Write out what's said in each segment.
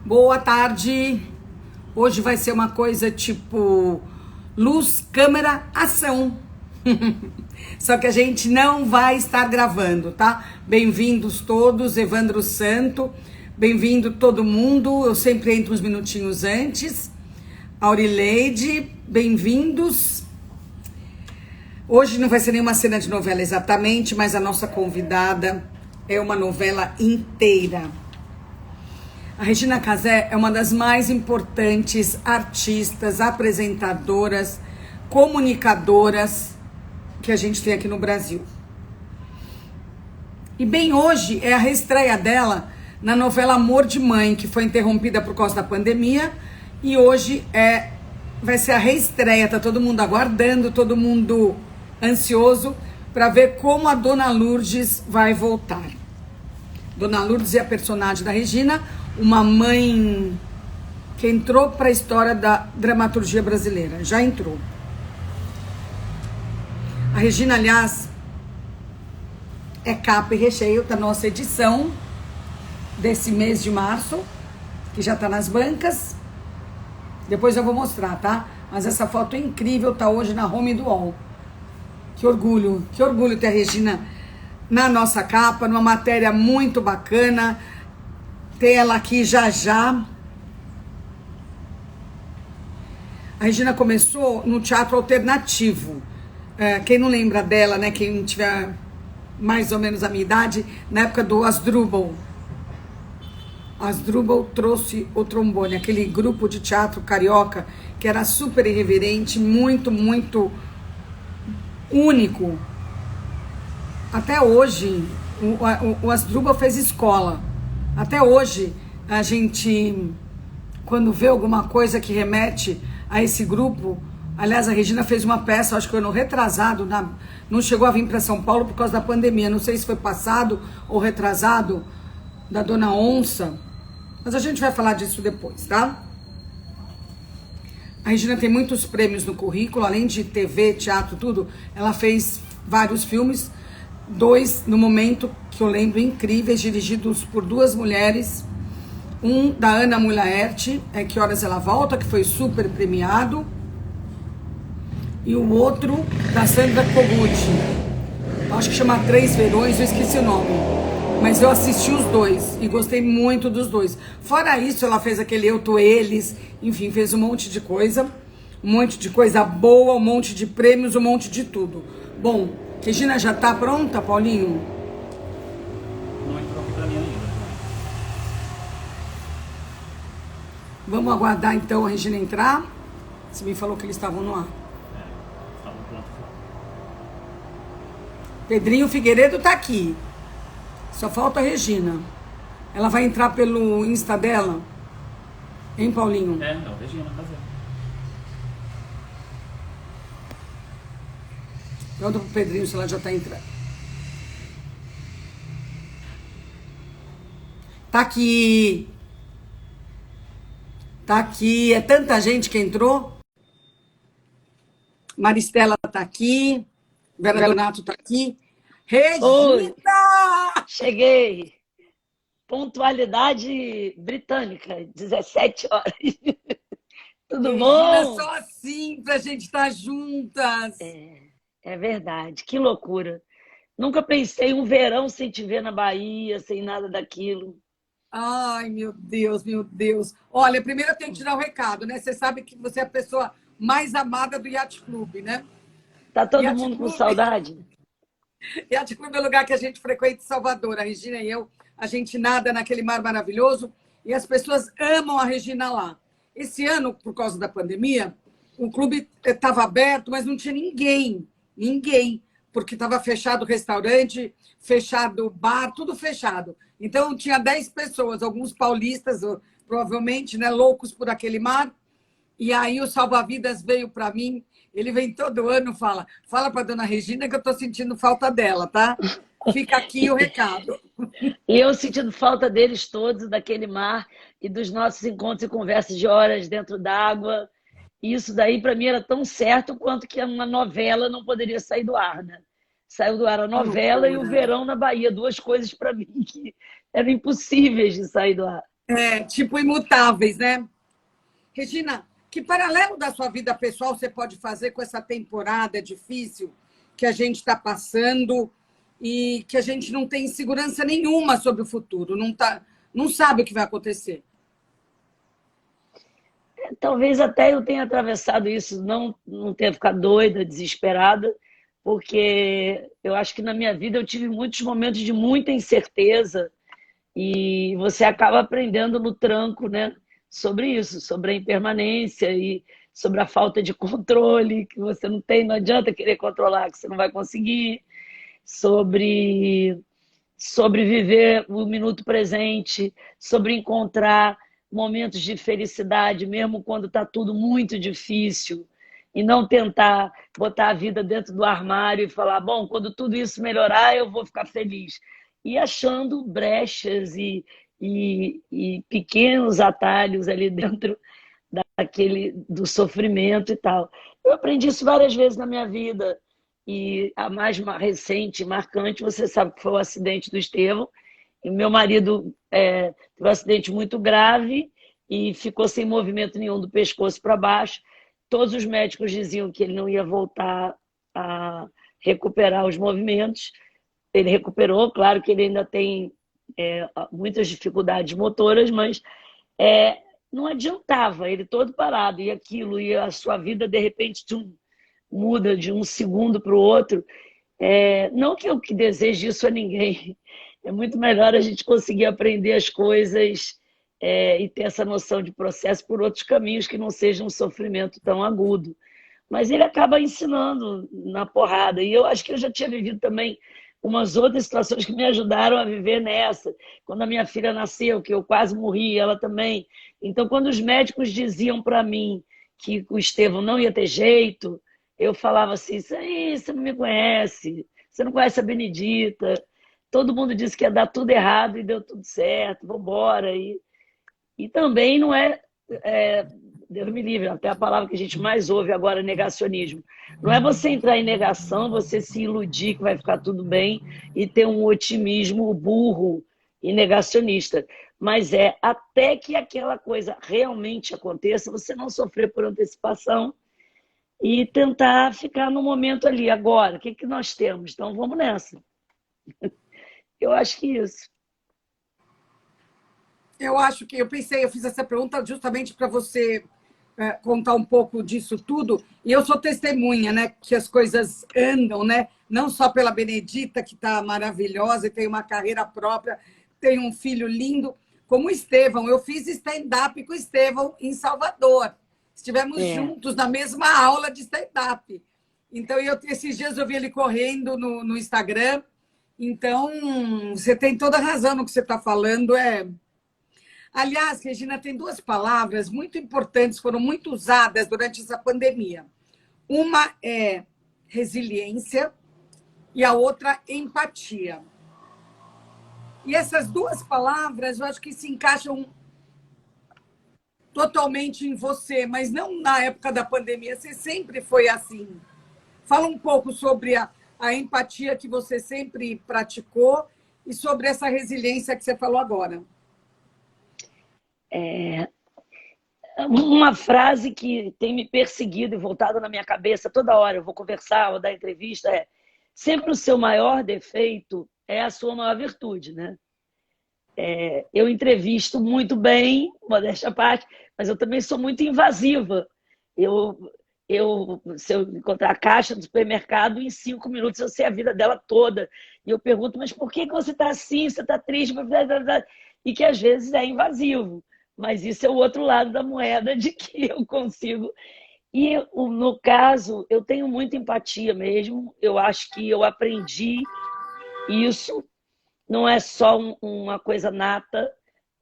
Boa tarde. Hoje vai ser uma coisa tipo luz, câmera, ação. Só que a gente não vai estar gravando, tá? Bem-vindos todos, Evandro Santo. Bem-vindo todo mundo. Eu sempre entro uns minutinhos antes. Aurileide, bem-vindos. Hoje não vai ser nenhuma cena de novela exatamente, mas a nossa convidada é uma novela inteira. A Regina Casé é uma das mais importantes artistas, apresentadoras, comunicadoras que a gente tem aqui no Brasil. E bem hoje é a reestreia dela na novela Amor de Mãe, que foi interrompida por causa da pandemia, e hoje vai ser a reestreia. Tá todo mundo aguardando, todo mundo ansioso para ver como a Dona Lourdes vai voltar. Dona Lourdes é a personagem da Regina, uma mãe que entrou para a história da dramaturgia brasileira. Já entrou. A Regina, aliás, é capa e recheio da nossa edição desse mês de março, que já está nas bancas. Depois eu vou mostrar, tá? Mas essa foto é incrível, tá hoje na home do UOL. Que orgulho ter a Regina na nossa capa, numa matéria muito bacana. Ter ela aqui já já. A Regina começou no teatro alternativo. Quem não lembra dela, né? Quem tiver mais ou menos a minha idade, na época do Asdrubal. Asdrubal trouxe o trombone, aquele grupo de teatro carioca que era super irreverente, muito, muito único. Até hoje, o Asdrubal fez escola. Até hoje, a gente, quando vê alguma coisa que remete a esse grupo... Aliás, a Regina fez uma peça, acho que foi no retrasado, não chegou a vir para São Paulo por causa da pandemia. Não sei se foi passado ou retrasado, da Dona Onça. Mas a gente vai falar disso depois, tá? A Regina tem muitos prêmios no currículo, além de TV, teatro, tudo. Ela fez vários filmes, 2 no momento que eu lembro incríveis, dirigidos por 2 mulheres. Um da Ana Mulaerte, Que Horas Ela Volta, que foi super premiado. E o outro da Sandra Kogut. Acho que chama Três Verões, eu esqueci o nome. Mas eu assisti os 2 e gostei muito dos 2. Fora isso, ela fez aquele Eu Tô Eles, enfim, fez um monte de coisa boa, um monte de prêmios, um monte de tudo. Bom, Regina já tá pronta, Paulinho? Não entrou pra mim ainda. Vamos aguardar então a Regina entrar. Você me falou que eles estavam no ar. Estavam prontos. Pedrinho Figueiredo tá aqui. Só falta a Regina. Ela vai entrar pelo Insta dela? Hein, Paulinho? É o Regina Casé. Pergunta pro Pedrinho se ela já tá entrando. Tá aqui. Tá aqui. É tanta gente que entrou. Maristela tá aqui. Vera Donato tá aqui. Oi, Regina! cheguei. Pontualidade britânica, 17 horas. Tudo Regina, bom? só assim pra gente estar juntas. É verdade, que loucura. Nunca pensei um verão sem te ver na Bahia, sem nada daquilo. Ai, meu Deus, meu Deus. Olha, primeiro eu tenho que te dar o recado, né? Você sabe que você é a pessoa mais amada do Yacht Club, né? Tá todo Yacht mundo com Club, saudade? Yacht Club é o lugar que a gente frequenta em Salvador. A Regina e eu, a gente nada naquele mar maravilhoso e as pessoas amam a Regina lá. Esse ano, por causa da pandemia, o clube estava aberto, mas não tinha ninguém, porque estava fechado o restaurante, fechado o bar, tudo fechado. Então, tinha 10 pessoas, alguns paulistas, provavelmente, né, loucos por aquele mar. E aí o salva-vidas veio para mim, ele vem todo ano e fala para a dona Regina que eu estou sentindo falta dela, tá? Fica aqui o recado. E eu sentindo falta deles todos, daquele mar e dos nossos encontros e conversas de horas dentro d'água. Isso daí, para mim, era tão certo quanto que uma novela não poderia sair do ar, né? Saiu do ar a Que novela e o loucura. verão na Bahia, 2 coisas para mim que eram impossíveis de sair do ar. É, tipo imutáveis, né? Regina, que paralelo da sua vida pessoal você pode fazer com essa temporada difícil que a gente está passando e que a gente não tem segurança nenhuma sobre o futuro, não sabe o que vai acontecer? Talvez até eu tenha atravessado isso, não tenha ficado doida, desesperada, porque eu acho que na minha vida eu tive muitos momentos de muita incerteza e você acaba aprendendo no tranco, né, sobre isso, sobre a impermanência e sobre a falta de controle que você não tem, não adianta querer controlar, que você não vai conseguir, sobre viver o minuto presente, sobre encontrar momentos de felicidade, mesmo quando está tudo muito difícil, e não tentar botar a vida dentro do armário e falar, bom, quando tudo isso melhorar, eu vou ficar feliz. E achando brechas e pequenos atalhos ali dentro do sofrimento e tal. Eu aprendi isso várias vezes na minha vida. E a mais recente, marcante, você sabe que foi o acidente do Estevão. E meu marido teve um acidente muito grave e ficou sem movimento nenhum do pescoço para baixo. Todos os médicos diziam que ele não ia voltar a recuperar os movimentos. Ele recuperou, claro que ele ainda tem muitas dificuldades motoras, mas não adiantava, ele todo parado, e aquilo, e a sua vida, de repente, muda de um segundo para o outro. Não que eu que deseje isso a ninguém, é muito melhor a gente conseguir aprender as coisas e ter essa noção de processo por outros caminhos que não sejam um sofrimento tão agudo. Mas ele acaba ensinando na porrada. E eu acho que eu já tinha vivido também umas outras situações que me ajudaram a viver nessa. Quando a minha filha nasceu, que eu quase morri, ela também. Então, quando os médicos diziam para mim que o Estevão não ia ter jeito, eu falava assim, isso aí, você não me conhece, você não conhece a Benedita, todo mundo disse que ia dar tudo errado e deu tudo certo, vamos embora. E também não Deus me livre, até a palavra que a gente mais ouve agora é negacionismo. Não é você entrar em negação, você se iludir que vai ficar tudo bem e ter um otimismo burro e negacionista. Mas até que aquela coisa realmente aconteça, você não sofrer por antecipação e tentar ficar no momento ali, agora. O que nós temos? Então vamos nessa. Eu acho que isso. Eu acho que eu fiz essa pergunta justamente para você contar um pouco disso tudo. E eu sou testemunha, né, que as coisas andam, né? Não só pela Benedita, que está maravilhosa e tem uma carreira própria, tem um filho lindo, como o Estevão. Eu fiz stand-up com o Estevão em Salvador. Estivemos juntos na mesma aula de stand-up. Então, esses dias eu vi ele correndo no Instagram. Então, você tem toda a razão no que você está falando. Aliás, Regina, tem duas palavras muito importantes, foram muito usadas durante essa pandemia. Uma é resiliência e a outra empatia. E essas duas palavras, eu acho que se encaixam totalmente em você, mas não na época da pandemia, você sempre foi assim. Fala um pouco sobre a empatia que você sempre praticou e sobre essa resiliência que você falou agora. Uma frase que tem me perseguido e voltado na minha cabeça toda hora, eu vou conversar, vou dar entrevista, sempre o seu maior defeito é a sua maior virtude, né? Eu entrevisto muito bem, modéstia à parte, mas eu também sou muito invasiva. Se eu encontrar a caixa do supermercado, em 5 minutos eu sei a vida dela toda. E eu pergunto, mas por que você está assim? Você está triste? E que às vezes é invasivo. Mas isso é o outro lado da moeda de que eu consigo. E no caso, eu tenho muita empatia mesmo. Eu acho que eu aprendi isso. Não é só uma coisa nata.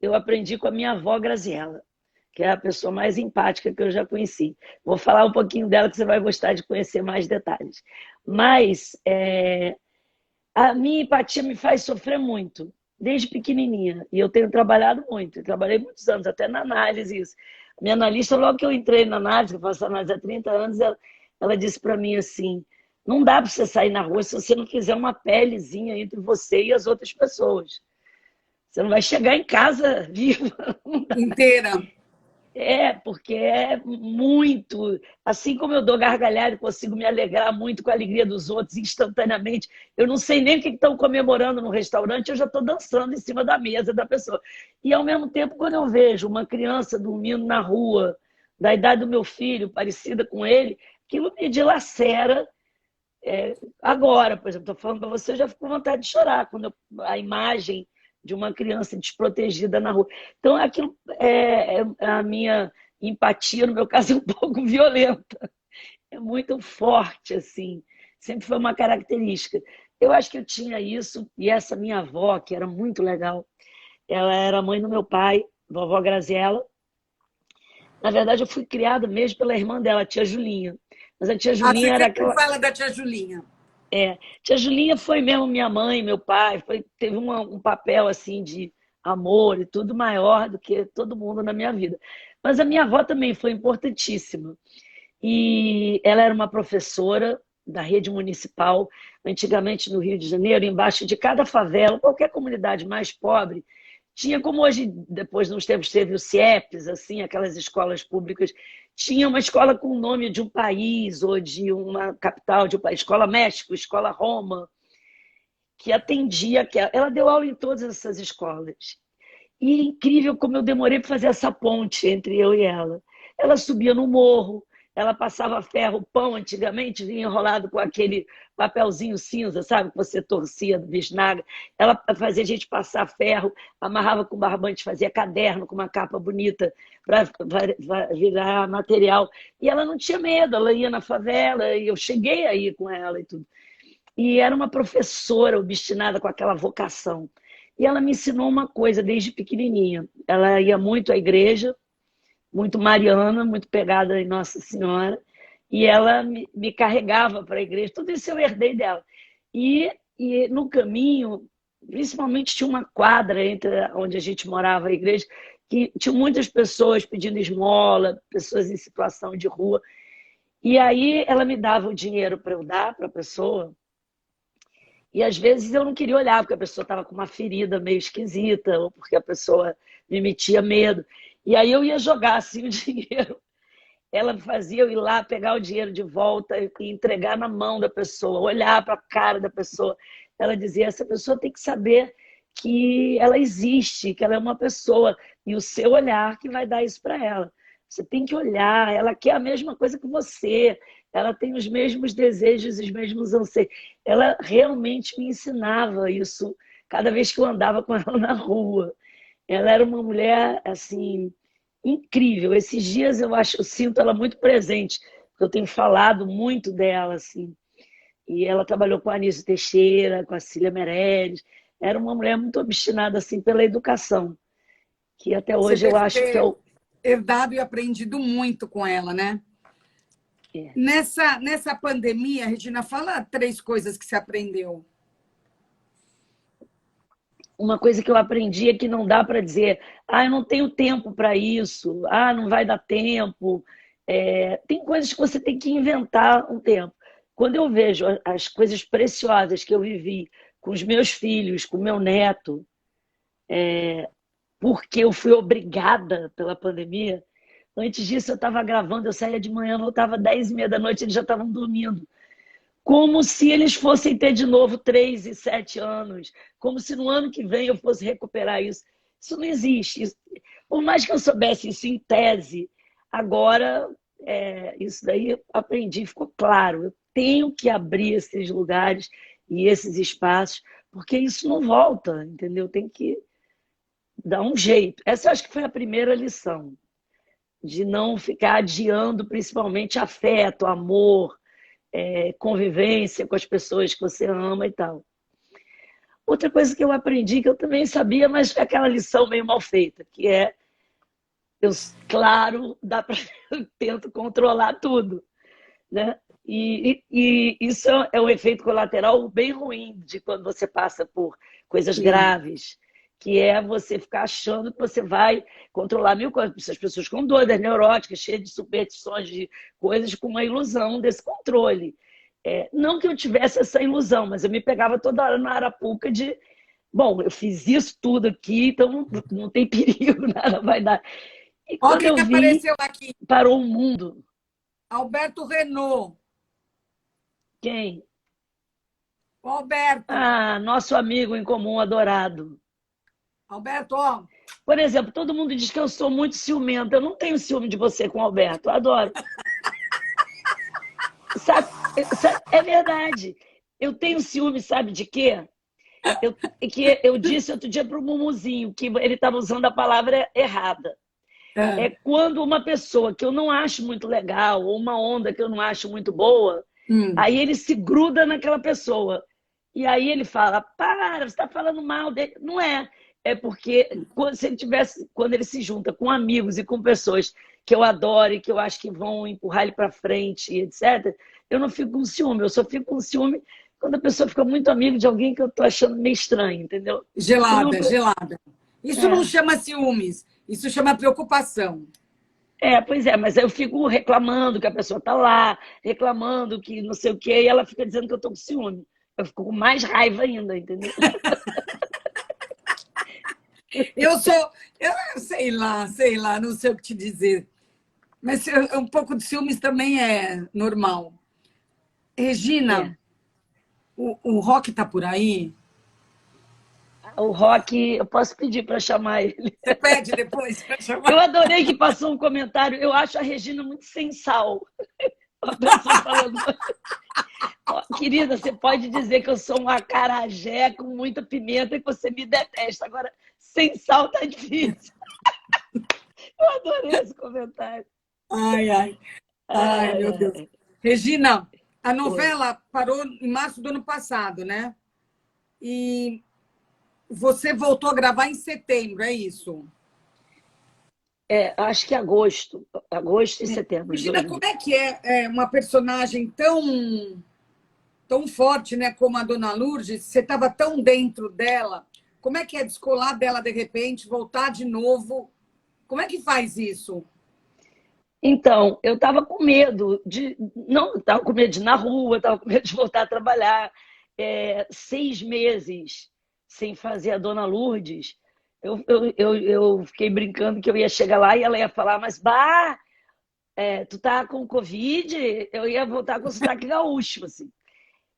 Eu aprendi com a minha avó Graziella, que é a pessoa mais empática que eu já conheci. Vou falar um pouquinho dela que você vai gostar de conhecer mais detalhes. Mas a minha empatia me faz sofrer muito, desde pequenininha. E eu tenho trabalhado muito. Eu trabalhei muitos anos, até na análise. Isso. Minha analista, logo que eu entrei na análise, eu faço análise há 30 anos, ela disse para mim assim, não dá para você sair na rua se você não fizer uma pelezinha entre você e as outras pessoas. Você não vai chegar em casa viva. Inteira. Porque é muito. Assim como eu dou gargalhada e consigo me alegrar muito com a alegria dos outros instantaneamente, eu não sei nem o que estão comemorando no restaurante, eu já estou dançando em cima da mesa da pessoa. E ao mesmo tempo, quando eu vejo uma criança dormindo na rua, da idade do meu filho, parecida com ele, aquilo me dilacera. Agora, por exemplo, estou falando para você, eu já fico com vontade de chorar quando a imagem de uma criança desprotegida na rua. Então, aquilo a minha empatia, no meu caso, é um pouco violenta. É muito forte, assim. Sempre foi uma característica. Eu acho que eu tinha isso, e essa minha avó, que era muito legal, ela era mãe do meu pai, vovó Graziella. Na verdade, eu fui criada mesmo pela irmã dela, a tia Julinha. Mas a tia Você Julinha era sempre aquela. fala da tia Julinha. Tia Julinha foi mesmo minha mãe, meu pai, teve um papel assim de amor e tudo maior do que todo mundo na minha vida. Mas a minha avó também foi importantíssima. E ela era uma professora da rede municipal, antigamente no Rio de Janeiro, embaixo de cada favela, qualquer comunidade mais pobre, tinha, como hoje, depois nos tempos teve o CIEPs, assim, aquelas escolas públicas, tinha uma escola com o nome de um país ou de uma capital de um país, Escola México, Escola Roma, que atendia. Ela deu aula em todas essas escolas. E é incrível como eu demorei para fazer essa ponte entre eu e ela. Ela subia no morro, ela passava ferro, pão, antigamente vinha enrolado com aquele papelzinho cinza, sabe? Que você torcia do bisnaga. Ela fazia a gente passar ferro, amarrava com barbante, fazia caderno com uma capa bonita para virar material. E ela não tinha medo, ela ia na favela, e eu cheguei aí com ela e tudo. E era uma professora obstinada com aquela vocação. E ela me ensinou uma coisa desde pequenininha. Ela ia muito à igreja, muito mariana, muito pegada em Nossa Senhora, e ela me carregava para a igreja. Tudo isso eu herdei dela. E no caminho, principalmente tinha uma quadra entre onde a gente morava e a igreja, que tinha muitas pessoas pedindo esmola, pessoas em situação de rua. E aí ela me dava o dinheiro para eu dar para a pessoa, e às vezes eu não queria olhar, porque a pessoa estava com uma ferida meio esquisita, ou porque a pessoa me metia medo. E aí eu ia jogar assim o dinheiro. Ela fazia eu ir lá pegar o dinheiro de volta e entregar na mão da pessoa, olhar para a cara da pessoa. Ela dizia: essa pessoa tem que saber que ela existe, que ela é uma pessoa, e o seu olhar que vai dar isso para ela. Você tem que olhar, ela quer a mesma coisa que você, ela tem os mesmos desejos, os mesmos anseios. Ela realmente me ensinava isso cada vez que eu andava com ela na rua. Ela era uma mulher, assim, incrível. Esses dias eu sinto ela muito presente, porque eu tenho falado muito dela, assim. E ela trabalhou com a Anísio Teixeira, com a Cília Meirelles. Era uma mulher muito obstinada, assim, pela educação, que até Você hoje eu deve acho que é ter o... herdado e aprendido muito com ela, né? É. Nessa pandemia, Regina, fala 3 coisas que você aprendeu. Uma coisa que eu aprendi é que não dá para dizer: eu não tenho tempo para isso, não vai dar tempo. Tem coisas que você tem que inventar um tempo. Quando eu vejo as coisas preciosas que eu vivi com os meus filhos, com o meu neto, porque eu fui obrigada pela pandemia. Antes disso, eu estava gravando, eu saía de manhã, voltava às 10h30 da noite, eles já estavam dormindo. Como se eles fossem ter de novo 3 e 7 anos. Como se no ano que vem eu fosse recuperar isso. Isso não existe. Por mais que eu soubesse isso em tese, agora isso daí eu aprendi, ficou claro. Eu tenho que abrir esses lugares e esses espaços, porque isso não volta, entendeu? Tem que dar um jeito. Essa eu acho que foi a primeira lição, de não ficar adiando principalmente afeto, amor, convivência com as pessoas que você ama e tal. Outra coisa que eu aprendi, que eu também sabia, mas foi aquela lição meio mal feita, que claro, eu tento controlar tudo, né? E isso é um efeito colateral bem ruim de quando você passa por coisas graves, que é você ficar achando que você vai controlar mil coisas. As pessoas ficam doidas, neuróticas, cheias de superstições, de coisas, com uma ilusão desse controle. Não que eu tivesse essa ilusão, mas eu me pegava toda hora na arapuca de Bom, eu fiz isso tudo aqui, então não tem perigo, nada vai dar. E Olha quando quem eu que vi, apareceu aqui. parou o mundo. Alberto Renault. Quem? O Alberto. Ah, nosso amigo em comum adorado. Alberto, ó. Por exemplo, todo mundo diz que eu sou muito ciumenta. Eu não tenho ciúme de você com o Alberto, eu adoro. Sabe, é verdade. Eu tenho ciúme, sabe de quê? Eu disse outro dia para o Mumuzinho que ele estava usando a palavra errada. É quando uma pessoa que eu não acho muito legal, ou uma onda que eu não acho muito boa, aí ele se gruda naquela pessoa. E aí ele fala, para, você está falando mal dele. Não é. É porque quando ele se junta com amigos e com pessoas que eu adoro e que eu acho que vão empurrar ele para frente, etc., eu não fico com ciúme. Eu só fico com ciúme quando a pessoa fica muito amiga de alguém que eu estou achando meio estranho, entendeu? Gelada, gelada. Isso não É. chama ciúmes, isso chama preocupação. Pois é, mas aí eu fico reclamando que a pessoa tá lá, reclamando que não sei o quê, e ela fica dizendo que eu tô com ciúme. Eu fico com mais raiva ainda, entendeu? Eu sei lá, não sei o que te dizer. Mas um pouco de ciúmes também é normal. Regina, É. o Rock tá por aí? O Rock, eu posso pedir para chamar ele. Você pede depois para Eu chamar? adorei que passou um comentário. Eu acho a Regina muito sem sal. Uma pessoa falando. Ó, querida, você pode dizer que eu sou um acarajé com muita pimenta e que você me detesta. Agora, sem sal tá difícil. Eu adorei esse comentário. Ai, ai. Ai, Ai, meu Deus. ai. Regina, a Oi. novela parou em março do ano passado, né? E você voltou a gravar em setembro, é isso? Acho que agosto e setembro de Regina, 2000. como é que é uma personagem tão forte, né, como a Dona Lourdes? Você estava tão dentro dela. Como é que é descolar dela de repente, voltar de novo? Como é que faz isso? Então, eu estava com medo de. Não, estava com medo de ir na rua, estava com medo de voltar a trabalhar. 6 meses sem fazer a Dona Lourdes, eu fiquei brincando que eu ia chegar lá e ela ia falar, mas bah, tu tá com Covid? Eu ia voltar com sotaque gaúcho, assim,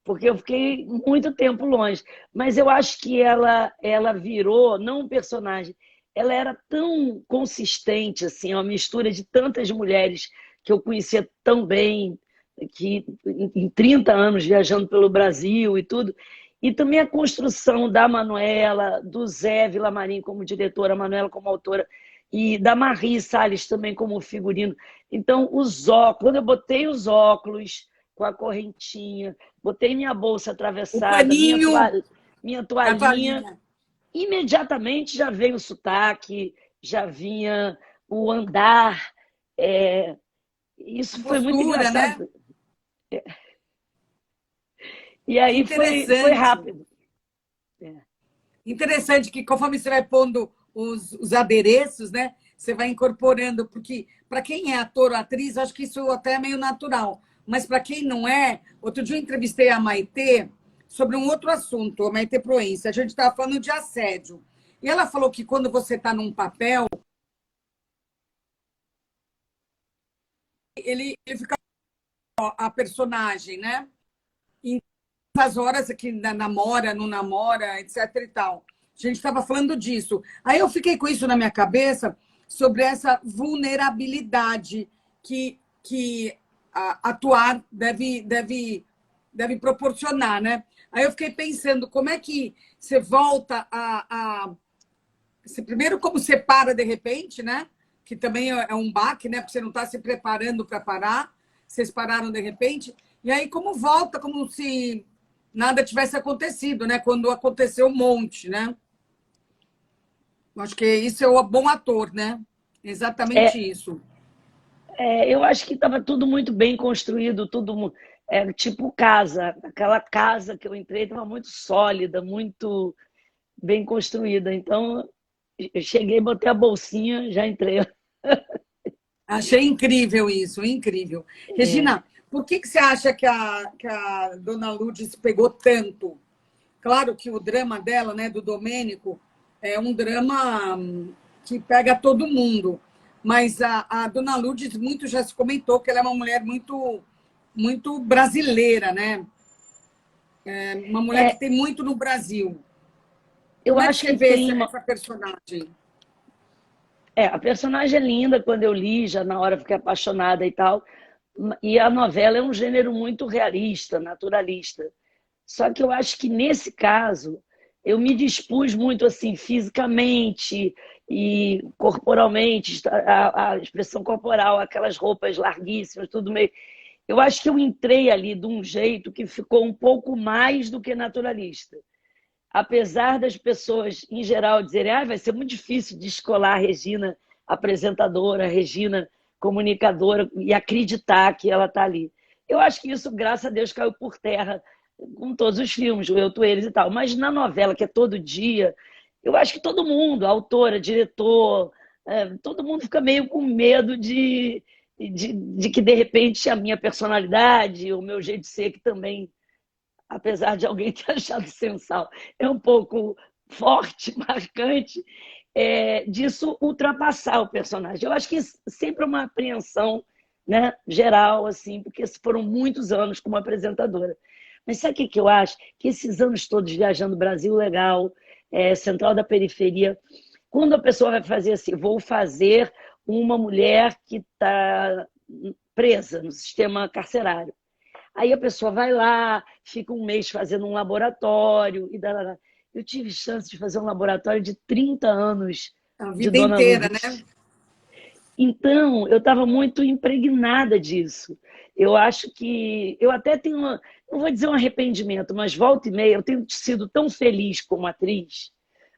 porque eu fiquei muito tempo longe. Mas eu acho que ela virou, não um personagem, ela era tão consistente, assim, uma mistura de tantas mulheres que eu conhecia tão bem, que em 30 anos viajando pelo Brasil e tudo. E também a construção da Manuela, do Zé Vilamarim como diretora, a Manuela como autora, e da Marie Salles também como figurino. Então, os óculos, quando eu botei os óculos com a correntinha, botei minha bolsa O atravessada, paninho, minha a toalhinha, toalhinha. imediatamente já veio o sotaque, já vinha o andar. A Isso foi muito postura, né? engraçado. E aí foi Interessante. rápido. É. Interessante que conforme você vai pondo os adereços, né? Você vai incorporando, porque para quem é ator ou atriz, acho que isso até é meio natural. Mas para quem não é, outro dia eu entrevistei a Maitê sobre um outro assunto, a Maitê Proença. A gente estava falando de assédio. E ela falou que quando você está num papel, ele fica a personagem, né? Em essas horas que namora, não namora, etc e tal. A gente estava falando disso. Aí eu fiquei com isso na minha cabeça sobre essa vulnerabilidade que atuar deve proporcionar, né? Aí eu fiquei pensando como é que você volta primeiro, como você para de repente, né? Que também é um baque, né? Porque você não está se preparando para parar. Vocês pararam de repente. E aí, como volta, como se nada tivesse acontecido, né? Quando aconteceu um monte, né? Acho que isso é o bom ator, né? Exatamente É, isso. eu acho que estava tudo muito bem construído, tudo tipo casa. Aquela casa que eu entrei estava muito sólida, muito bem construída. Então, eu cheguei, botei a bolsinha, já entrei. Achei incrível isso, incrível. É. Regina, por que você acha que a Dona Lourdes pegou tanto? Claro que o drama dela, né, do Domênico, é um drama que pega todo mundo. Mas a Dona Lourdes, muito já se comentou que ela é uma mulher muito, muito brasileira, né? É uma mulher que É, tem muito no Brasil. eu Como é que acho você que vê tem uma. essa personagem? A personagem é linda, quando eu li, já na hora fiquei apaixonada e tal. E a novela é um gênero muito realista, naturalista. Só que eu acho que nesse caso eu me dispus muito assim fisicamente e corporalmente, a expressão corporal, aquelas roupas larguíssimas, tudo meio. Eu acho que eu entrei ali de um jeito que ficou um pouco mais do que naturalista. Apesar das pessoas, em geral, dizerem vai ser muito difícil descolar a Regina apresentadora, a Regina comunicadora, e acreditar que ela está ali. Eu acho que isso, graças a Deus, caiu por terra com todos os filmes, o Eu, Tu, Eles e tal. Mas na novela, que é todo dia, eu acho que todo mundo, a autora, diretor, todo mundo fica meio com medo de que, de repente, a minha personalidade, o meu jeito de ser, que também, apesar de alguém ter achado sensal, é um pouco forte, marcante, disso ultrapassar o personagem. Eu acho que sempre é uma apreensão, né, geral, assim, porque foram muitos anos como apresentadora. Mas sabe o que eu acho? Que esses anos todos viajando Brasil legal, Central da Periferia, quando a pessoa vai fazer assim, vou fazer uma mulher que está presa no sistema carcerário. Aí a pessoa vai lá, fica um mês fazendo um laboratório. Eu tive chance de fazer um laboratório de 30 anos A de vida Dona inteira, né? Lourdes. Então, eu estava muito impregnada disso. Eu acho que eu até tenho, não vou dizer um arrependimento, mas volta e meia, eu tenho sido tão feliz como atriz,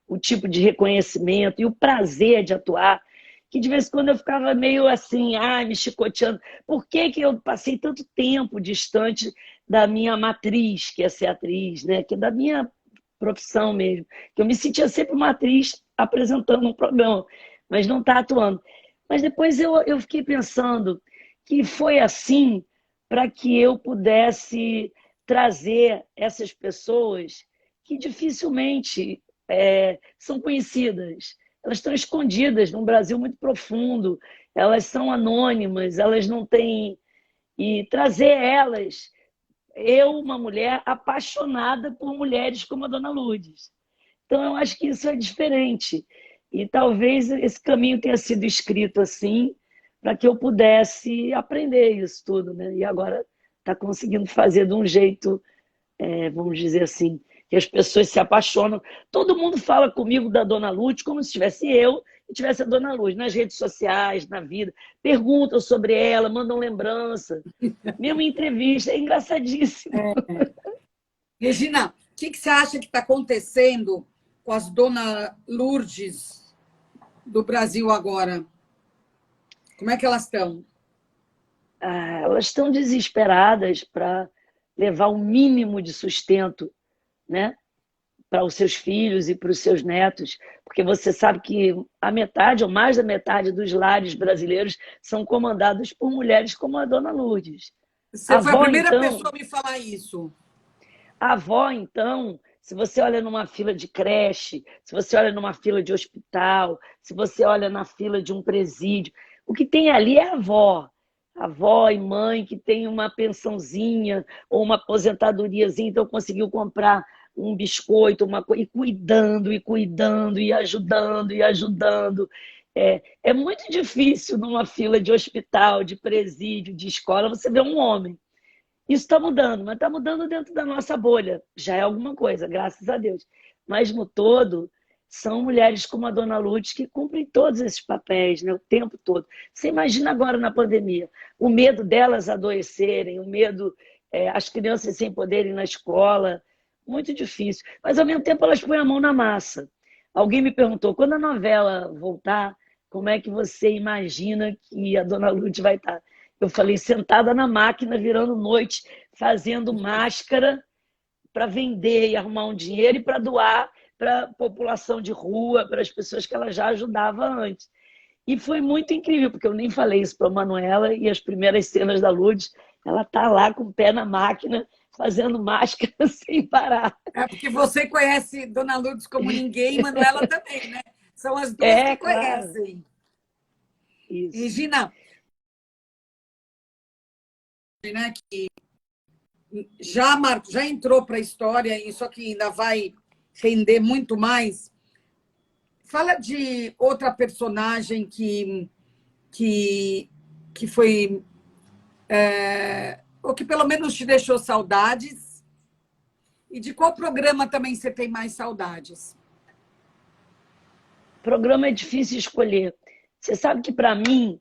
o tipo de reconhecimento e o prazer de atuar, que de vez em quando eu ficava meio assim, me chicoteando. Por que que eu passei tanto tempo distante da minha matriz, que é ser atriz, né? Que é da minha profissão mesmo? Que eu me sentia sempre uma atriz apresentando um programa, mas não está atuando. Mas depois eu fiquei pensando que foi assim para que eu pudesse trazer essas pessoas que dificilmente são conhecidas. Elas estão escondidas num Brasil muito profundo, elas são anônimas, elas não têm. E trazer elas, eu, uma mulher apaixonada por mulheres como a Dona Lourdes. Então, eu acho que isso é diferente. E talvez esse caminho tenha sido escrito assim, para que eu pudesse aprender isso tudo, né? E agora está conseguindo fazer de um jeito, vamos dizer assim, que as pessoas se apaixonam. Todo mundo fala comigo da Dona Lourdes como se tivesse eu e tivesse a Dona Lourdes nas redes sociais, na vida. Perguntam sobre ela, mandam lembrança. Mesmo em entrevista, é engraçadíssimo. Regina, o que você acha que está acontecendo com as Dona Lourdes do Brasil agora? Como é que elas estão? Elas estão desesperadas para levar o mínimo de sustento, né, para os seus filhos e para os seus netos, porque você sabe que a metade ou mais da metade dos lares brasileiros são comandados por mulheres como a Dona Lourdes. Você A foi a avó, primeira então, pessoa a me falar isso. a avó, então, se você olha numa fila de creche, se você olha numa fila de hospital, se você olha na fila de um presídio, o que tem ali é a avó. Avó e mãe que tem uma pensãozinha ou uma aposentadoriazinha, então conseguiu comprar um biscoito, uma coisa, e cuidando, e cuidando, e ajudando, e ajudando. É muito difícil numa fila de hospital, de presídio, de escola, você ver um homem. Isso está mudando, mas está mudando dentro da nossa bolha. Já é alguma coisa, graças a Deus. Mas no todo, são mulheres como a Dona Lourdes que cumprem todos esses papéis, né, o tempo todo. Você imagina agora na pandemia, o medo delas adoecerem, o medo, as crianças sem poderem ir na escola, muito difícil. Mas ao mesmo tempo elas põem a mão na massa. Alguém me perguntou, quando a novela voltar, como é que você imagina que a Dona Lourdes vai estar? Eu falei, sentada na máquina, virando noite, fazendo máscara para vender e arrumar um dinheiro e para doar para a população de rua, para as pessoas que ela já ajudava antes. E foi muito incrível, porque eu nem falei isso para a Manuela, e as primeiras cenas da Lourdes, ela está lá com o pé na máquina, fazendo máscara sem parar. É porque você conhece Dona Lourdes como ninguém e Manuela também, né? São as duas É, que claro. conhecem. E, Isso. Gina, né, que já entrou para a história, e só que ainda vai render muito mais. Fala de outra personagem que, que foi, ou que pelo menos te deixou saudades, e de qual programa também você tem mais saudades? Programa é difícil escolher. Você sabe que, para mim,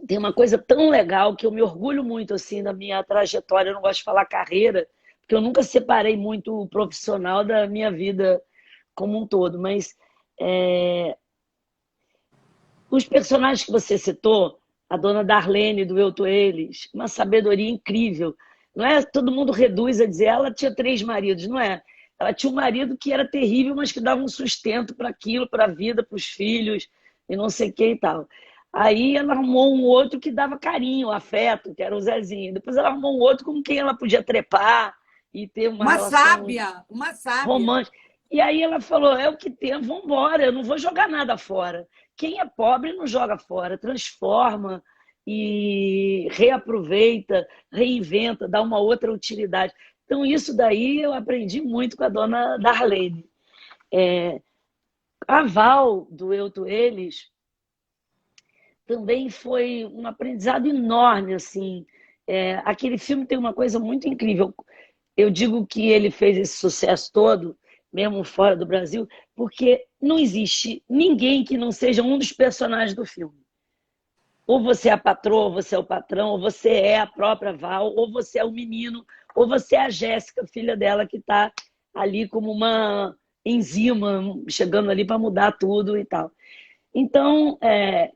tem uma coisa tão legal que eu me orgulho muito assim da minha trajetória. Eu não gosto de falar carreira, porque eu nunca separei muito o profissional da minha vida como um todo. Mas é, os personagens que você citou, a dona Darlene do Eu, Tô, Eles, uma sabedoria incrível. Não é todo mundo reduz a dizer ela tinha 3 maridos, não é? Ela tinha um marido que era terrível, mas que dava um sustento para aquilo, para a vida, para os filhos, e não sei o que e tal. Aí ela arrumou um outro que dava carinho, afeto, que era o Zezinho. Depois ela arrumou um outro com quem ela podia trepar e ter uma relação Uma sábia. romântica. E aí ela falou: é o que tem, vamos embora, eu não vou jogar nada fora. Quem é pobre não joga fora, transforma e reaproveita, reinventa, dá uma outra utilidade. Então, isso daí eu aprendi muito com a dona Darlene. A Val, do Eu, Tu, Eles, também foi um aprendizado enorme, assim. Aquele filme tem uma coisa muito incrível. Eu digo que ele fez esse sucesso todo, mesmo fora do Brasil, porque não existe ninguém que não seja um dos personagens do filme. Ou você é a patroa, ou você é o patrão, ou você é a própria Val, ou você é o menino, ou você é a Jéssica, filha dela, que está ali como uma enzima, chegando ali para mudar tudo e tal. Então,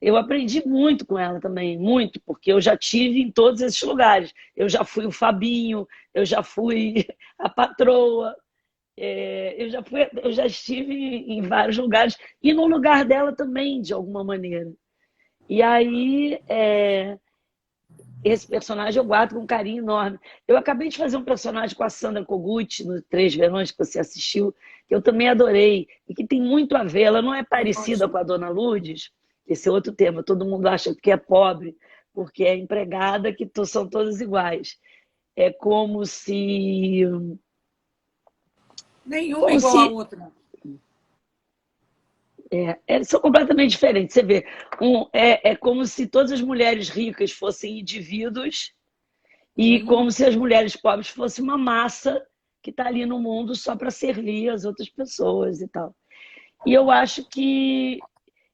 eu aprendi muito com ela também, muito, porque eu já tive em todos esses lugares. Eu já fui o Fabinho, eu já fui a patroa, eu já estive em vários lugares, e no lugar dela também, de alguma maneira. E aí, esse personagem eu guardo com um carinho enorme. Eu acabei de fazer um personagem com a Sandra Kogut, no Três Verões, que você assistiu, que eu também adorei, e que tem muito a ver. Ela não é parecida com a Dona Lourdes, esse é outro tema. Todo mundo acha que é pobre, porque é empregada, que são todas iguais. É como se... Nenhuma Como igual à se outra. são completamente diferentes. Você vê, é como se todas as mulheres ricas fossem indivíduos e como se as mulheres pobres fossem uma massa que está ali no mundo só para servir as outras pessoas e tal. E eu acho que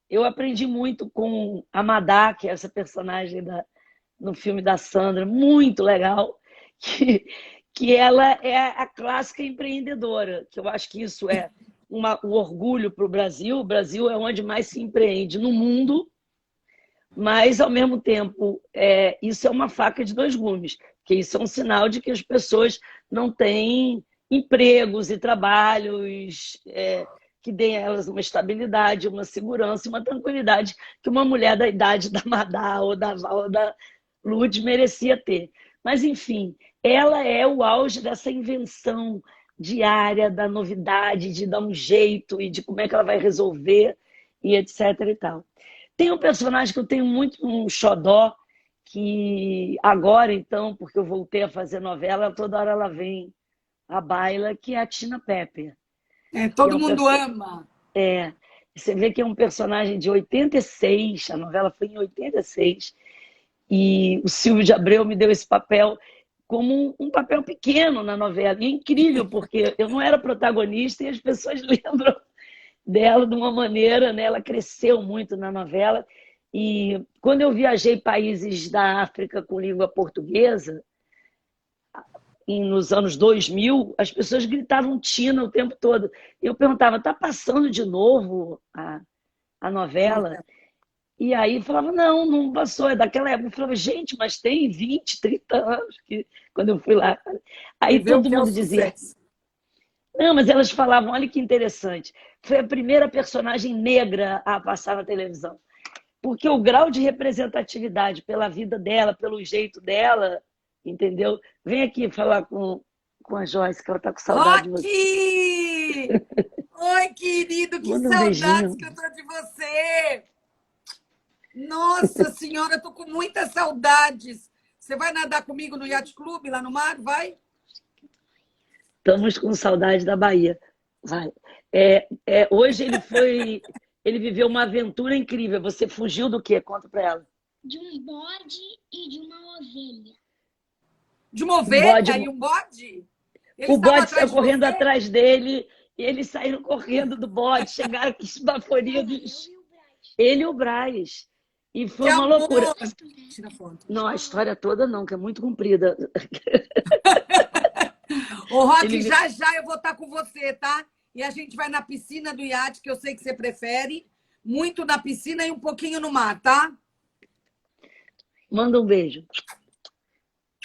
eu aprendi muito com a Madá, que é essa personagem no filme da Sandra, muito legal, que ela é a clássica empreendedora, que eu acho que isso é um orgulho para o Brasil. O Brasil é onde mais se empreende no mundo, mas, ao mesmo tempo, isso é uma faca de dois gumes, porque isso é um sinal de que as pessoas não têm empregos e trabalhos que deem a elas uma estabilidade, uma segurança, uma tranquilidade que uma mulher da idade da Madá ou da Val ou da Lourdes merecia ter. Mas, enfim, ela é o auge dessa invenção diária, da novidade, de dar um jeito e de como é que ela vai resolver e etc e tal. Tem um personagem que eu tenho muito um xodó, que agora, então, porque eu voltei a fazer novela, toda hora ela vem à baila, que é a Tina Pepper. Todo mundo ama. Você vê que é um personagem de 86, a novela foi em 86, e o Silvio de Abreu me deu esse papel como um papel pequeno na novela. E é incrível, porque eu não era protagonista e as pessoas lembram dela de uma maneira, né? Ela cresceu muito na novela. E quando eu viajei países da África com língua portuguesa, nos anos 2000, as pessoas gritavam Tina o tempo todo. Eu perguntava: tá passando de novo a novela? E aí falava: não, não passou, é daquela época. Eu falava: gente, mas tem 20, 30 anos quando eu fui lá. Aí todo mundo dizia... Não, mas elas falavam: olha que interessante, foi a primeira personagem negra a passar na televisão. Porque o grau de representatividade pela vida dela, pelo jeito dela, entendeu? Vem aqui falar com a Joyce, que ela tá com saudade de você. Roque! Oi, querido, que Manda um saudades beijinho. que eu tô de você! Nossa senhora, eu tô com muitas saudades. Você vai nadar comigo no Yacht Clube, lá no mar? Vai? Estamos com saudade da Bahia. Vai. Hoje ele viveu uma aventura incrível. Você fugiu do quê? Conta pra ela. De um bode e de uma ovelha. De uma Um bode, ovelha e um bode? Eles o estavam bode saiu atrás de correndo você? atrás dele, e eles saíram correndo do bode, chegaram aqui esbaforidos. Ele e o Braz. E foi Que uma amor! loucura. Tira foto. Não, a história toda não, que é muito comprida. Ô, Roque, Ele- já já eu vou estar com você, tá? E a gente vai na piscina do iate, que eu sei que você prefere. Muito na piscina e um pouquinho no mar, tá? Manda um beijo.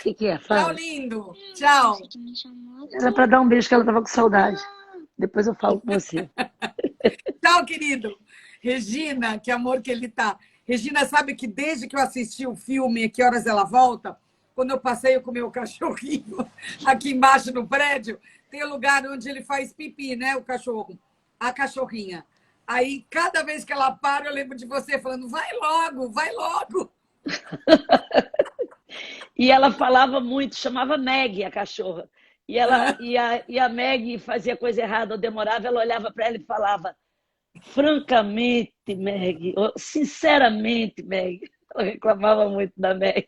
O que é? Tchau, Fala. lindo. Tchau. Você que me chamou. Era para dar um beijo que ela estava com saudade. Depois eu falo com você. Tchau, querido. Regina, que amor que ele tá. Regina, sabe que desde que eu assisti o filme Que Horas Ela Volta, quando eu passeio com o meu cachorrinho aqui embaixo no prédio, tem um lugar onde ele faz pipi, né? O cachorro, a cachorrinha. Aí, cada vez que ela para, eu lembro de você falando, vai logo, vai logo. E ela falava muito, chamava Meg, a cachorra. E a Meg fazia coisa errada, ou demorava, ela olhava para ela e falava, francamente, Meg, ou, sinceramente, Meg. Ela reclamava muito da Meg.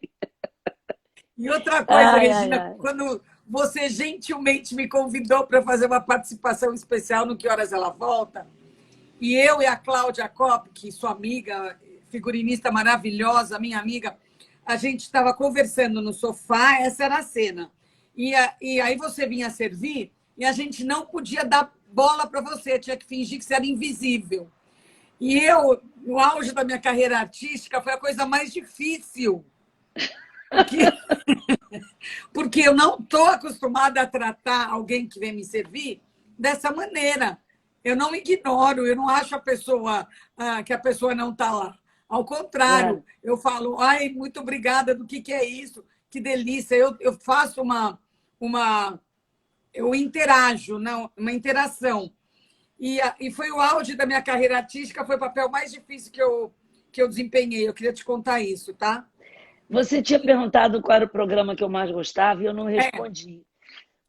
E outra coisa, Ai, Regina, ai. quando você gentilmente me convidou para fazer uma participação especial no Que Horas Ela Volta, e eu e a Cláudia Kopp, que sua amiga, figurinista maravilhosa, minha amiga, a gente estava conversando no sofá, essa era a cena. E aí você vinha servir e a gente não podia dar bola para você, tinha que fingir que você era invisível. E eu, no auge da minha carreira artística, foi a coisa mais difícil. Porque eu não estou acostumada a tratar alguém que vem me servir dessa maneira. Eu não ignoro, eu não acho que a pessoa não está lá. Ao contrário, Claro. eu falo, ai, muito obrigada, do que é isso? Que delícia. Eu faço eu interajo, não, uma interação. E foi o auge da minha carreira artística, foi o papel mais difícil que eu desempenhei. Eu queria te contar isso, tá? Você tinha perguntado qual era o programa que eu mais gostava e eu não respondi.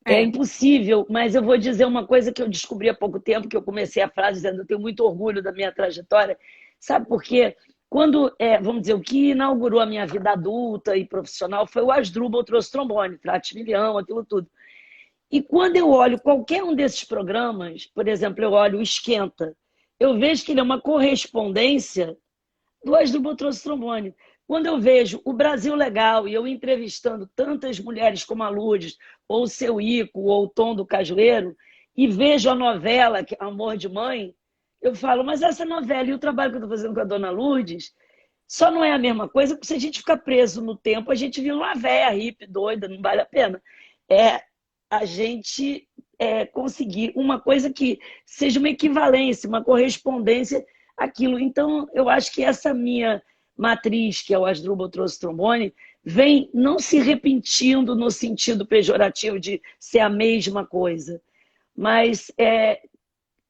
É impossível, mas eu vou dizer uma coisa que eu descobri há pouco tempo, que eu comecei a frase dizendo eu tenho muito orgulho da minha trajetória. Sabe por quê? Quando, vamos dizer, o que inaugurou a minha vida adulta e profissional foi o Asdrubal Trouxe Trombone, Trate Milhão, aquilo tudo. E quando eu olho qualquer um desses programas, por exemplo, eu olho o Esquenta, eu vejo que ele é uma correspondência do Asdrubal Trouxe Trombone. Quando eu vejo o Brasil Legal e eu entrevistando tantas mulheres como a Lourdes, ou o Seu Ico, ou o Tom do Cajueiro, e vejo a novela, que é Amor de Mãe, eu falo, mas essa novela e o trabalho que eu estou fazendo com a dona Lourdes só não é a mesma coisa, porque se a gente ficar preso no tempo, a gente vira uma véia hippie, doida, não vale a pena. É a gente conseguir uma coisa que seja uma equivalência, uma correspondência àquilo. Então, eu acho que essa minha matriz, que é o Asdrubal Trouxe Trombone, vem não se repetindo no sentido pejorativo de ser a mesma coisa, mas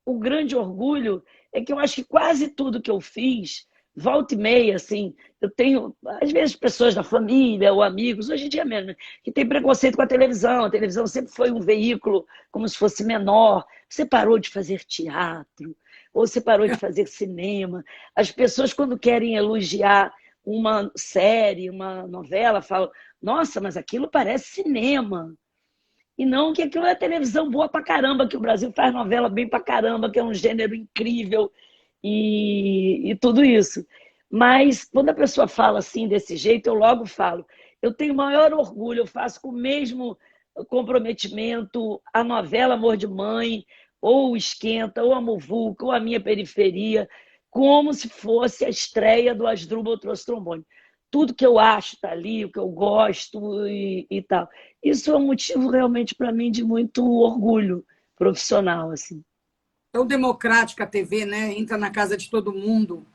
o grande orgulho é que eu acho que quase tudo que eu fiz, volta e meia, assim, eu tenho, às vezes, pessoas da família ou amigos, hoje em dia mesmo, né, que tem preconceito com a televisão. A televisão sempre foi um veículo como se fosse menor. Você parou de fazer teatro, ou você parou de fazer cinema. As pessoas, quando querem elogiar uma série, uma novela, falam, nossa, mas aquilo parece cinema. E não que aquilo é televisão boa pra caramba, que o Brasil faz novela bem pra caramba, que é um gênero incrível e tudo isso. Mas quando a pessoa fala assim, desse jeito, eu logo falo, eu tenho o maior orgulho, eu faço com o mesmo comprometimento a novela Amor de Mãe, ou o Esquenta, ou a Muvuca, ou a Minha Periferia, como se fosse a estreia do Asdrubal Trouxe Trombone. Tudo que eu acho está ali, o que eu gosto e tal. Isso é um motivo realmente para mim de muito orgulho profissional, assim. Tão democrática a TV, né? Entra na casa de todo mundo.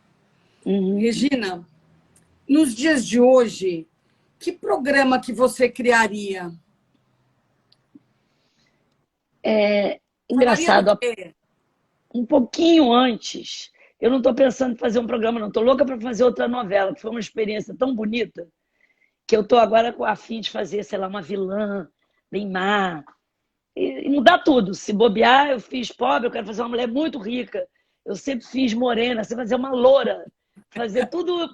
Uhum. Regina, nos dias de hoje, que programa que você criaria? Falaria do Engraçado, quê? um pouquinho antes, eu não estou pensando em fazer um programa, não. Estou louca para fazer outra novela, que foi uma experiência tão bonita, que eu estou agora com a fim de fazer, sei lá, uma vilã bem má. E mudar tudo. Se bobear, eu fiz pobre, eu quero fazer uma mulher muito rica. Eu sempre fiz morena, sempre fazer uma loura. Fazer tudo.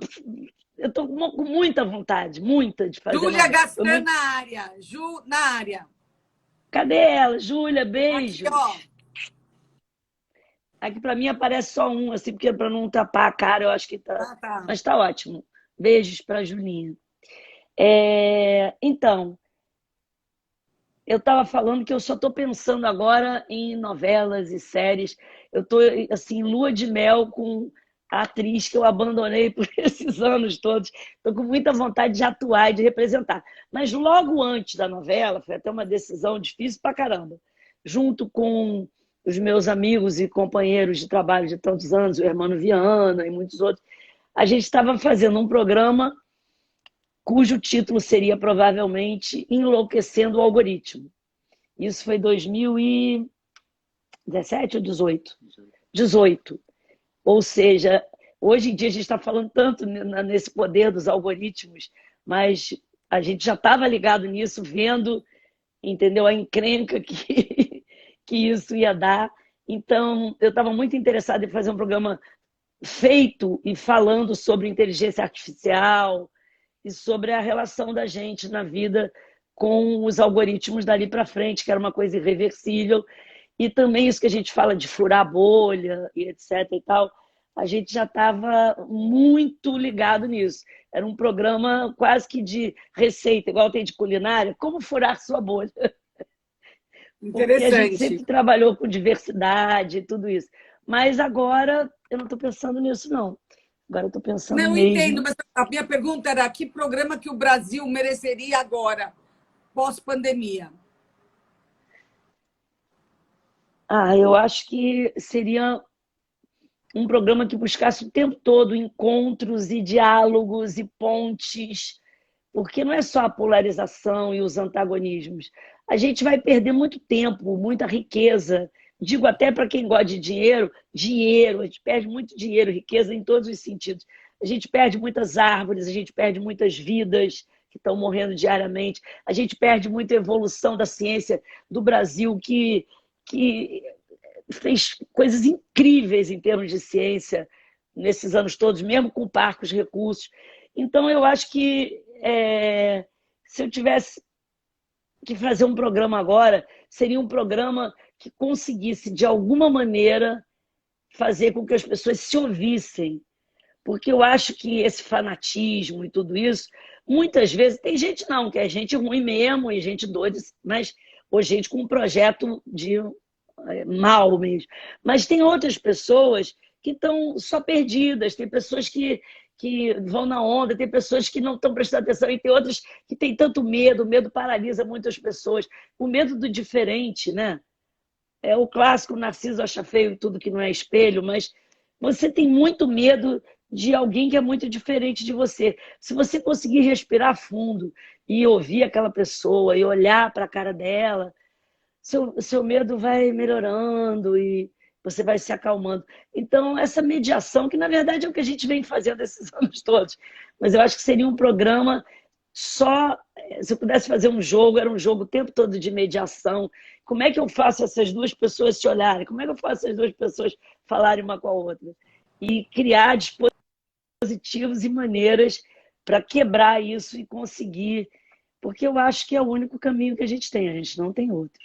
Eu estou com muita vontade, muita de fazer Júlia novela. Gastan na área. Ju na área. Cadê ela? Júlia, Aqui, ó. beijos. Aqui para mim aparece só um, assim, porque para não tapar a cara, eu acho que tá. Ah, tá. Mas tá ótimo. Beijos para Julinha. Então, eu estava falando que eu só estou pensando agora em novelas e séries. Eu estou, assim, lua de mel com a atriz que eu abandonei por esses anos todos. Estou com muita vontade de atuar e de representar. Mas logo antes da novela, foi até uma decisão difícil pra caramba. Junto com os meus amigos e companheiros de trabalho de tantos anos, o Hermano Viana e muitos outros, a gente estava fazendo um programa cujo título seria provavelmente Enlouquecendo o Algoritmo. Isso foi 2017 ou 18? 18. Ou seja, hoje em dia a gente está falando tanto nesse poder dos algoritmos, mas a gente já estava ligado nisso, vendo, entendeu, a encrenca que isso ia dar. Então, eu estava muito interessada em fazer um programa feito e falando sobre inteligência artificial e sobre a relação da gente na vida com os algoritmos dali para frente, que era uma coisa irreversível. E também isso que a gente fala de furar a bolha e etc e tal, a gente já estava muito ligado nisso. Era um programa quase que de receita, igual tem de culinária, como furar sua bolha. Porque a gente sempre trabalhou com diversidade e tudo isso. Mas agora eu não estou pensando nisso, não. Agora eu estou pensando Não mesmo... entendo, mas a minha pergunta era que programa que o Brasil mereceria agora, pós-pandemia? Eu acho que seria um programa que buscasse o tempo todo encontros e diálogos e pontes, porque não é só a polarização e os antagonismos. A gente vai perder muito tempo, muita riqueza. Digo até para quem gosta de dinheiro, a gente perde muito dinheiro, riqueza em todos os sentidos. A gente perde muitas árvores, a gente perde muitas vidas que estão morrendo diariamente, a gente perde muita evolução da ciência do Brasil, que fez coisas incríveis em termos de ciência nesses anos todos, mesmo com parcos recursos. Então, eu acho que se eu tivesse que fazer um programa agora, seria um programa que conseguisse, de alguma maneira, fazer com que as pessoas se ouvissem. Porque eu acho que esse fanatismo e tudo isso, muitas vezes, tem gente não, que é gente ruim mesmo, e gente doida, mas, ou gente com um projeto de mal mesmo. Mas tem outras pessoas que estão só perdidas, tem pessoas que vão na onda, tem pessoas que não estão prestando atenção, e tem outras que têm tanto medo, o medo paralisa muitas pessoas. O medo do diferente, né? É o clássico, Narciso acha feio tudo que não é espelho, mas você tem muito medo de alguém que é muito diferente de você. Se você conseguir respirar fundo e ouvir aquela pessoa e olhar para a cara dela, seu medo vai melhorando e você vai se acalmando. Então, essa mediação, que na verdade é o que a gente vem fazendo esses anos todos, mas eu acho que seria um programa só... Se eu pudesse fazer um jogo, era um jogo o tempo todo de mediação. Como é que eu faço essas duas pessoas se olharem? Como é que eu faço essas duas pessoas falarem uma com a outra? E criar dispositivos e maneiras para quebrar isso e conseguir... Porque eu acho que é o único caminho que a gente não tem outro.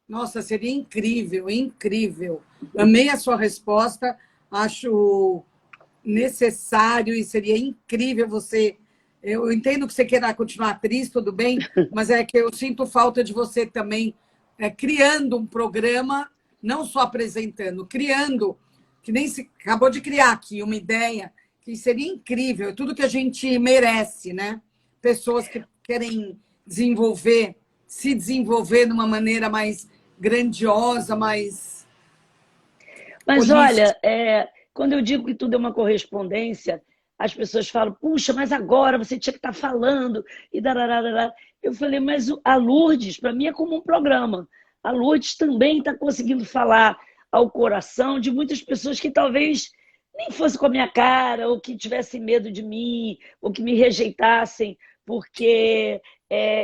Nossa, seria incrível, incrível. Amei a sua resposta, acho necessário e seria incrível você... Eu entendo que você queira continuar atriz, tudo bem, mas é que eu sinto falta de você também criando um programa, não só apresentando, criando, que nem se acabou de criar aqui uma ideia, que seria incrível, é tudo que a gente merece, né? Pessoas que querem se desenvolver de uma maneira mais grandiosa, mais... Mas holística. olha, quando eu digo que tudo é uma correspondência, as pessoas falam, puxa, mas agora você tinha que estar falando, e darará. Eu falei, mas a Lourdes, para mim, é como um programa. A Lourdes também está conseguindo falar ao coração de muitas pessoas que talvez nem fosse com a minha cara, ou que tivessem medo de mim, ou que me rejeitassem, porque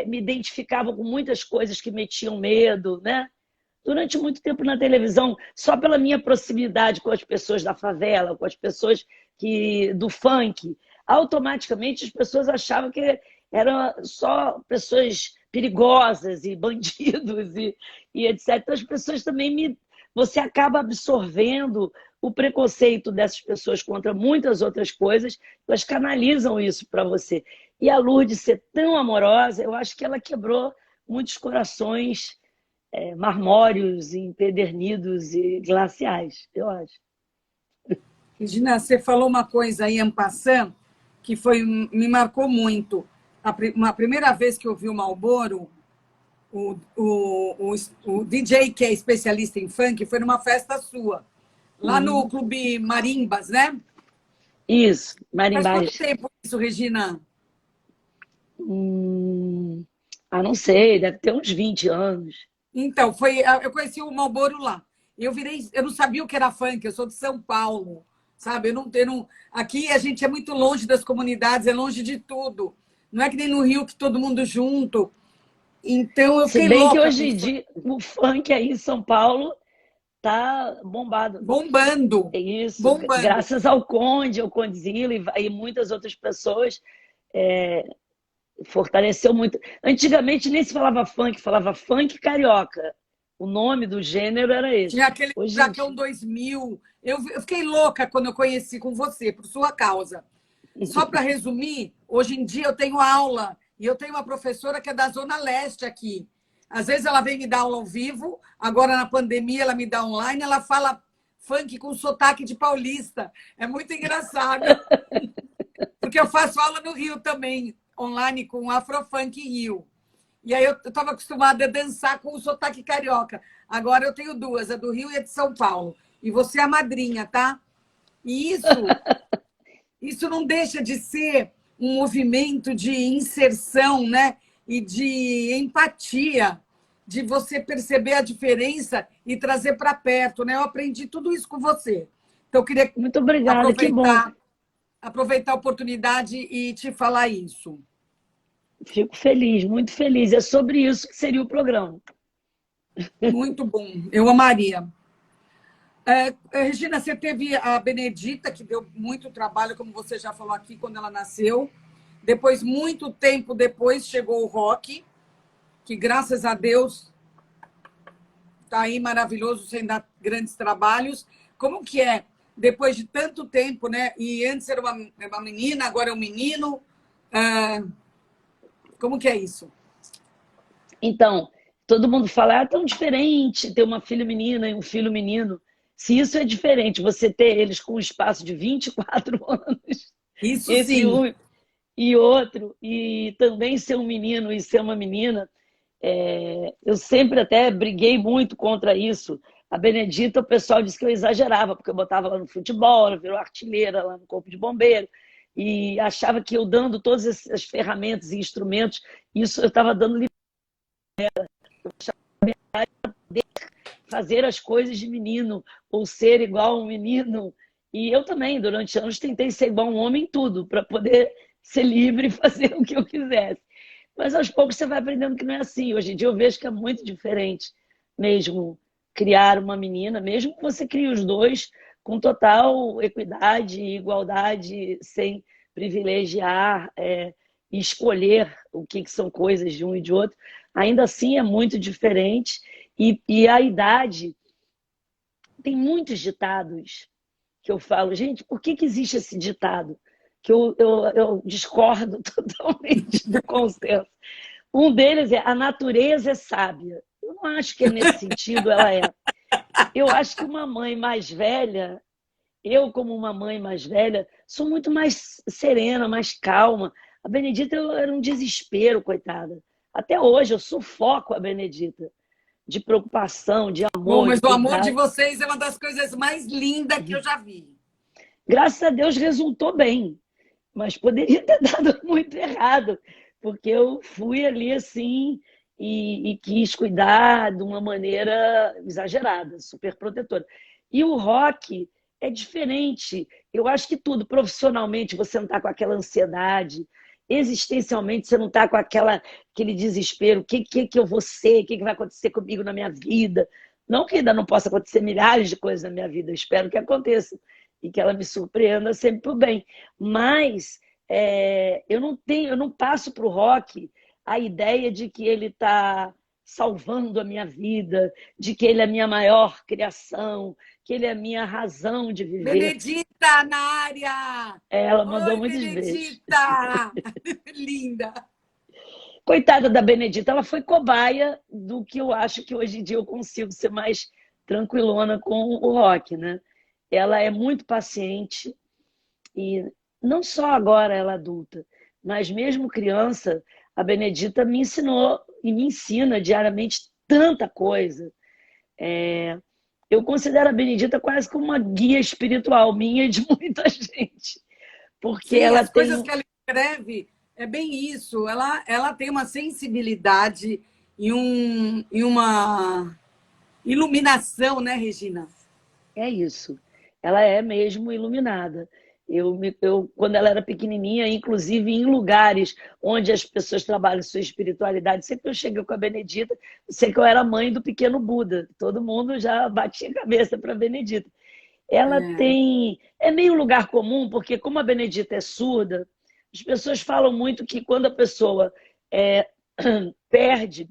me identificavam com muitas coisas que metiam medo, né? Durante muito tempo na televisão, só pela minha proximidade com as pessoas da favela, com as pessoas do funk, automaticamente as pessoas achavam que eram só pessoas perigosas e bandidos e etc. Então, as pessoas também você acaba absorvendo o preconceito dessas pessoas contra muitas outras coisas, elas canalizam isso para você. E a Lourdes ser tão amorosa, eu acho que ela quebrou muitos corações marmóreos, empedernidos e glaciais, eu acho. Regina, você falou uma coisa aí, en passant, que me marcou muito. Uma primeira vez que eu vi o Marlboro, o DJ, que é especialista em funk, foi numa festa sua, lá no Clube Marimbas, né? Isso, Faz Marimbás. quanto tempo isso, Regina? Não sei, deve ter uns 20 anos. Então, eu conheci o Marlboro lá. Eu não sabia o que era funk, eu sou de São Paulo, sabe? Aqui a gente é muito longe das comunidades, é longe de tudo. Não é que nem no Rio, que todo mundo junto. Então, eu fiquei Se bem louca. que hoje em dia o funk aí em São Paulo tá bombado. Bombando. É isso, Bombando. graças ao Condzilla e muitas outras pessoas, fortaleceu muito. Antigamente nem se falava funk carioca. O nome do gênero era esse. Tinha aquele Furacão 2000. Eu fiquei louca quando eu conheci com você, por sua causa. Só para resumir, hoje em dia eu tenho aula e eu tenho uma professora que é da Zona Leste aqui. Às vezes ela vem me dar aula ao vivo, agora na pandemia ela me dá online, ela fala funk com sotaque de paulista. É muito engraçado. Porque eu faço aula no Rio também, online com Afrofunk Rio. E aí eu estava acostumada a dançar com o sotaque carioca. Agora eu tenho duas, a do Rio e a de São Paulo. E você é a madrinha, tá? E isso não deixa de ser um movimento de inserção, né? E de empatia, de você perceber a diferença e trazer para perto, né? Eu aprendi tudo isso com você. Então, eu queria Muito obrigada, que bom. Aproveitar a oportunidade e te falar isso. Fico feliz, muito feliz. É sobre isso que seria o programa. Muito bom. Eu amaria. Regina, você teve a Benedita, que deu muito trabalho, como você já falou aqui, quando ela nasceu. Depois, muito tempo depois, chegou o Rock, que, graças a Deus, está aí maravilhoso, sem dar grandes trabalhos. Como que é? Depois de tanto tempo, né? E antes era uma menina, agora é um menino. Como que é isso? Então, todo mundo fala, é tão diferente ter uma filha menina e um filho menino. Se isso é diferente, você ter eles com um espaço de 24 anos, isso entre sim. um e outro, e também ser um menino e ser uma menina, eu sempre até briguei muito contra isso. A Benedita, o pessoal disse que eu exagerava, porque eu botava ela no futebol, ela virou artilheira lá no Corpo de Bombeiro, e achava que eu dando todas as ferramentas e instrumentos, isso eu estava dando liberdade. Eu achava poder fazer as coisas de menino, ou ser igual a um menino. E eu também, durante anos, tentei ser igual a um homem em tudo, para poder ser livre e fazer o que eu quisesse. Mas aos poucos você vai aprendendo que não é assim. Hoje em dia eu vejo que é muito diferente mesmo criar uma menina, mesmo que você crie os dois com total equidade e igualdade, sem privilegiar e escolher o que são coisas de um e de outro. Ainda assim é muito diferente. E a idade, tem muitos ditados que eu falo, gente, por que existe esse ditado? Que eu discordo totalmente do consenso. Um deles é: a natureza é sábia. Eu não acho que é nesse sentido ela é. Eu acho que uma mãe mais velha, eu como uma mãe mais velha, sou muito mais serena, mais calma. A Benedita era um desespero, coitada. Até hoje eu sufoco a Benedita de preocupação, de amor. Bom, mas o amor de vocês é uma das coisas mais lindas que eu já vi. Graças a Deus resultou bem. mas poderia ter dado muito errado, porque eu fui ali assim e quis cuidar de uma maneira exagerada, super protetora. E o rock é diferente. Eu acho que tudo, profissionalmente, você não está com aquela ansiedade, existencialmente, você não está com aquele desespero: o que eu vou ser, o que vai acontecer comigo na minha vida. Não que ainda não possa acontecer milhares de coisas na minha vida, eu espero que aconteça e que ela me surpreenda sempre por bem. Mas eu não passo para o rock a ideia de que ele está salvando a minha vida, de que ele é a minha maior criação, que ele é a minha razão de viver. Benedita na área! Ela mandou Oi, muitos beijos. Benedita! Linda! Coitada da Benedita, ela foi cobaia do que eu acho que hoje em dia eu consigo ser mais tranquilona com o rock, né? Ela é muito paciente e não só agora ela adulta, mas mesmo criança, a Benedita me ensinou e me ensina diariamente tanta coisa. Eu considero a Benedita quase como uma guia espiritual minha e de muita gente, porque Sim, ela as tem coisas que ela escreve é bem isso. Ela tem uma sensibilidade e uma iluminação, né, Regina? É isso. Ela é mesmo iluminada. Quando ela era pequenininha, inclusive em lugares onde as pessoas trabalham sua espiritualidade, sempre que eu cheguei com a Benedita, sei que eu era mãe do pequeno Buda. Todo mundo já batia a cabeça para a Benedita. Ela É. tem. É meio lugar comum, porque como a Benedita é surda, as pessoas falam muito que quando a pessoa é, perde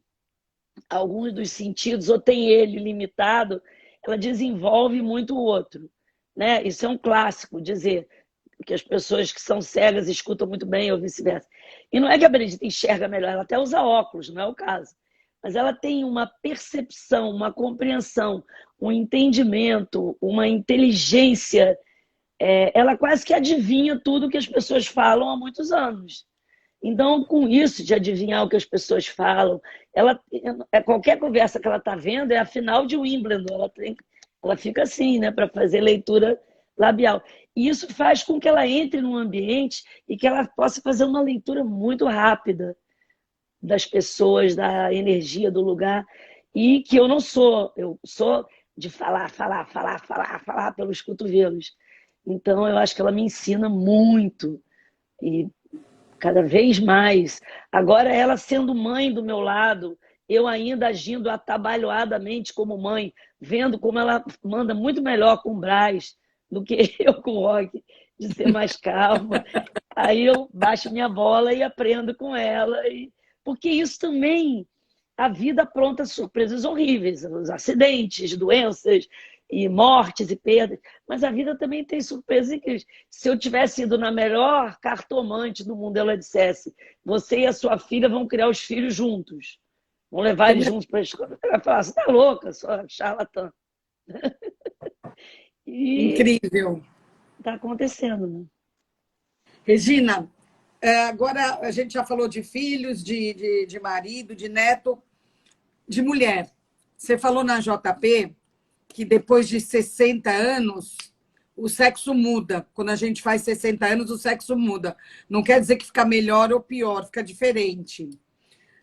alguns dos sentidos ou tem ele limitado, ela desenvolve muito o outro, né? Isso é um clássico, dizer que as pessoas que são cegas escutam muito bem ou vice-versa. E não é que a Benedita enxerga melhor, ela até usa óculos, não é o caso. Mas ela tem uma percepção, uma compreensão, um entendimento, uma inteligência. Ela quase que adivinha tudo que as pessoas falam há muitos anos. Então, com isso de adivinhar o que as pessoas falam, qualquer conversa que ela está vendo é a final de Wimbledon. Ela fica assim, né, para fazer leitura labial. E isso faz com que ela entre num ambiente e que ela possa fazer uma leitura muito rápida das pessoas, da energia do lugar. E que eu não sou, eu sou de falar, falar, falar, falar, falar pelos cotovelos. Então, eu acho que ela me ensina muito. E cada vez mais. Agora, ela sendo mãe do meu lado, eu ainda agindo atabalhoadamente como mãe, vendo como ela manda muito melhor com o Brás do que eu com o Rock, de ser mais calma. Aí eu baixo minha bola e aprendo com ela. Porque isso também, a vida apronta surpresas horríveis, os acidentes, doenças, e mortes e perdas, mas a vida também tem surpresas incríveis. Se eu tivesse ido na melhor cartomante do mundo, ela dissesse: você e a sua filha vão criar os filhos juntos, vão levar eles juntos para a escola. Ela fala: você está louca, sua charlatã. E Incrível. está acontecendo, né? Regina, agora a gente já falou de filhos, de marido, de neto, de mulher. Você falou na JP que depois de 60 anos o sexo muda. Quando a gente faz 60 anos, o sexo muda. Não quer dizer que fica melhor ou pior, fica diferente.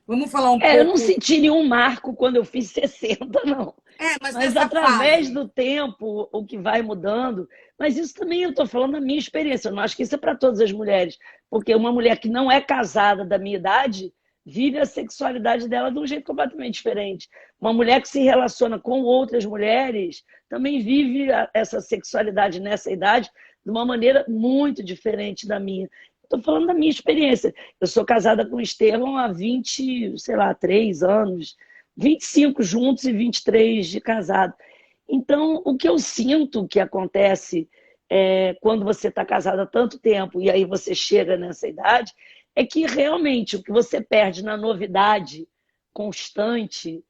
Vamos falar um Eu não pouco. senti nenhum marco quando eu fiz 60, não. Mas Mas nessa através fase. do tempo, o que vai mudando. Mas isso também eu estou falando da minha experiência. Eu não acho que isso é para todas as mulheres. Porque uma mulher que não é casada da minha idade vive a sexualidade dela de um jeito completamente diferente. Uma mulher que se relaciona com outras mulheres também vive essa sexualidade nessa idade de uma maneira muito diferente da minha. Estou falando da minha experiência. Eu sou casada com o Estevão há 20, sei lá, 3 anos. 25 juntos e 23 de casado. Então, o que eu sinto que acontece quando você está casado há tanto tempo e aí você chega nessa idade, é que realmente o que você perde na novidade constante,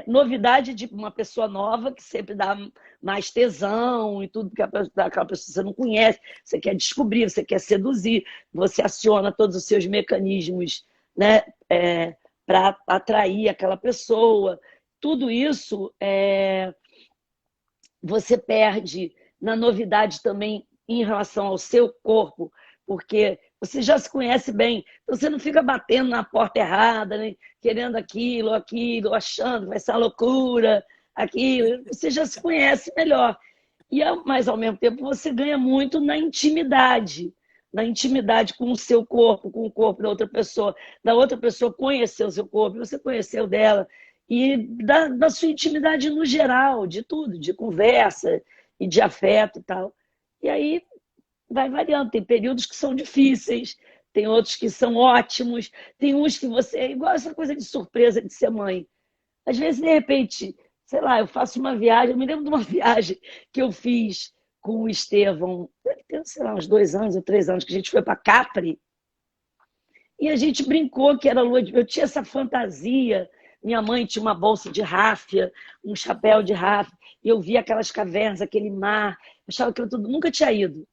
novidade de uma pessoa nova que sempre dá mais tesão e tudo, que aquela pessoa você não conhece, você quer descobrir, você quer seduzir, você aciona todos os seus mecanismos, né? Para atrair aquela pessoa. Tudo isso você perde na novidade também em relação ao seu corpo, porque você já se conhece bem, então você não fica batendo na porta errada, né? Querendo aquilo, achando que vai ser uma loucura, aquilo. Você já se conhece melhor. Mas, ao mesmo tempo, você ganha muito na intimidade com o seu corpo, com o corpo da outra pessoa conhecer o seu corpo, você conheceu dela, e da sua intimidade no geral, de tudo, de conversa e de afeto e tal. E aí vai variando. Tem períodos que são difíceis, tem outros que são ótimos, tem uns que você. É igual essa coisa de surpresa de ser mãe. Às vezes, de repente, sei lá, eu faço uma viagem, eu me lembro de uma viagem que eu fiz com o Estevão, deve ter, sei lá, uns 2 anos ou 3 anos, que a gente foi para Capri, e a gente brincou que era lua de... Eu tinha essa fantasia, minha mãe tinha uma bolsa de ráfia, um chapéu de ráfia, e eu via aquelas cavernas, aquele mar, eu achava que eu tudo, nunca tinha ido.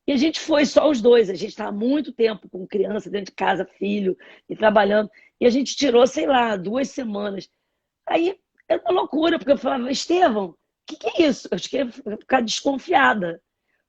E a gente foi só os dois, a gente estava muito tempo com criança dentro de casa, filho, e trabalhando, e a gente tirou, sei lá, 2 semanas. Aí era uma loucura, porque eu falava, Estevão, o que é isso? Eu fiquei ficar desconfiada,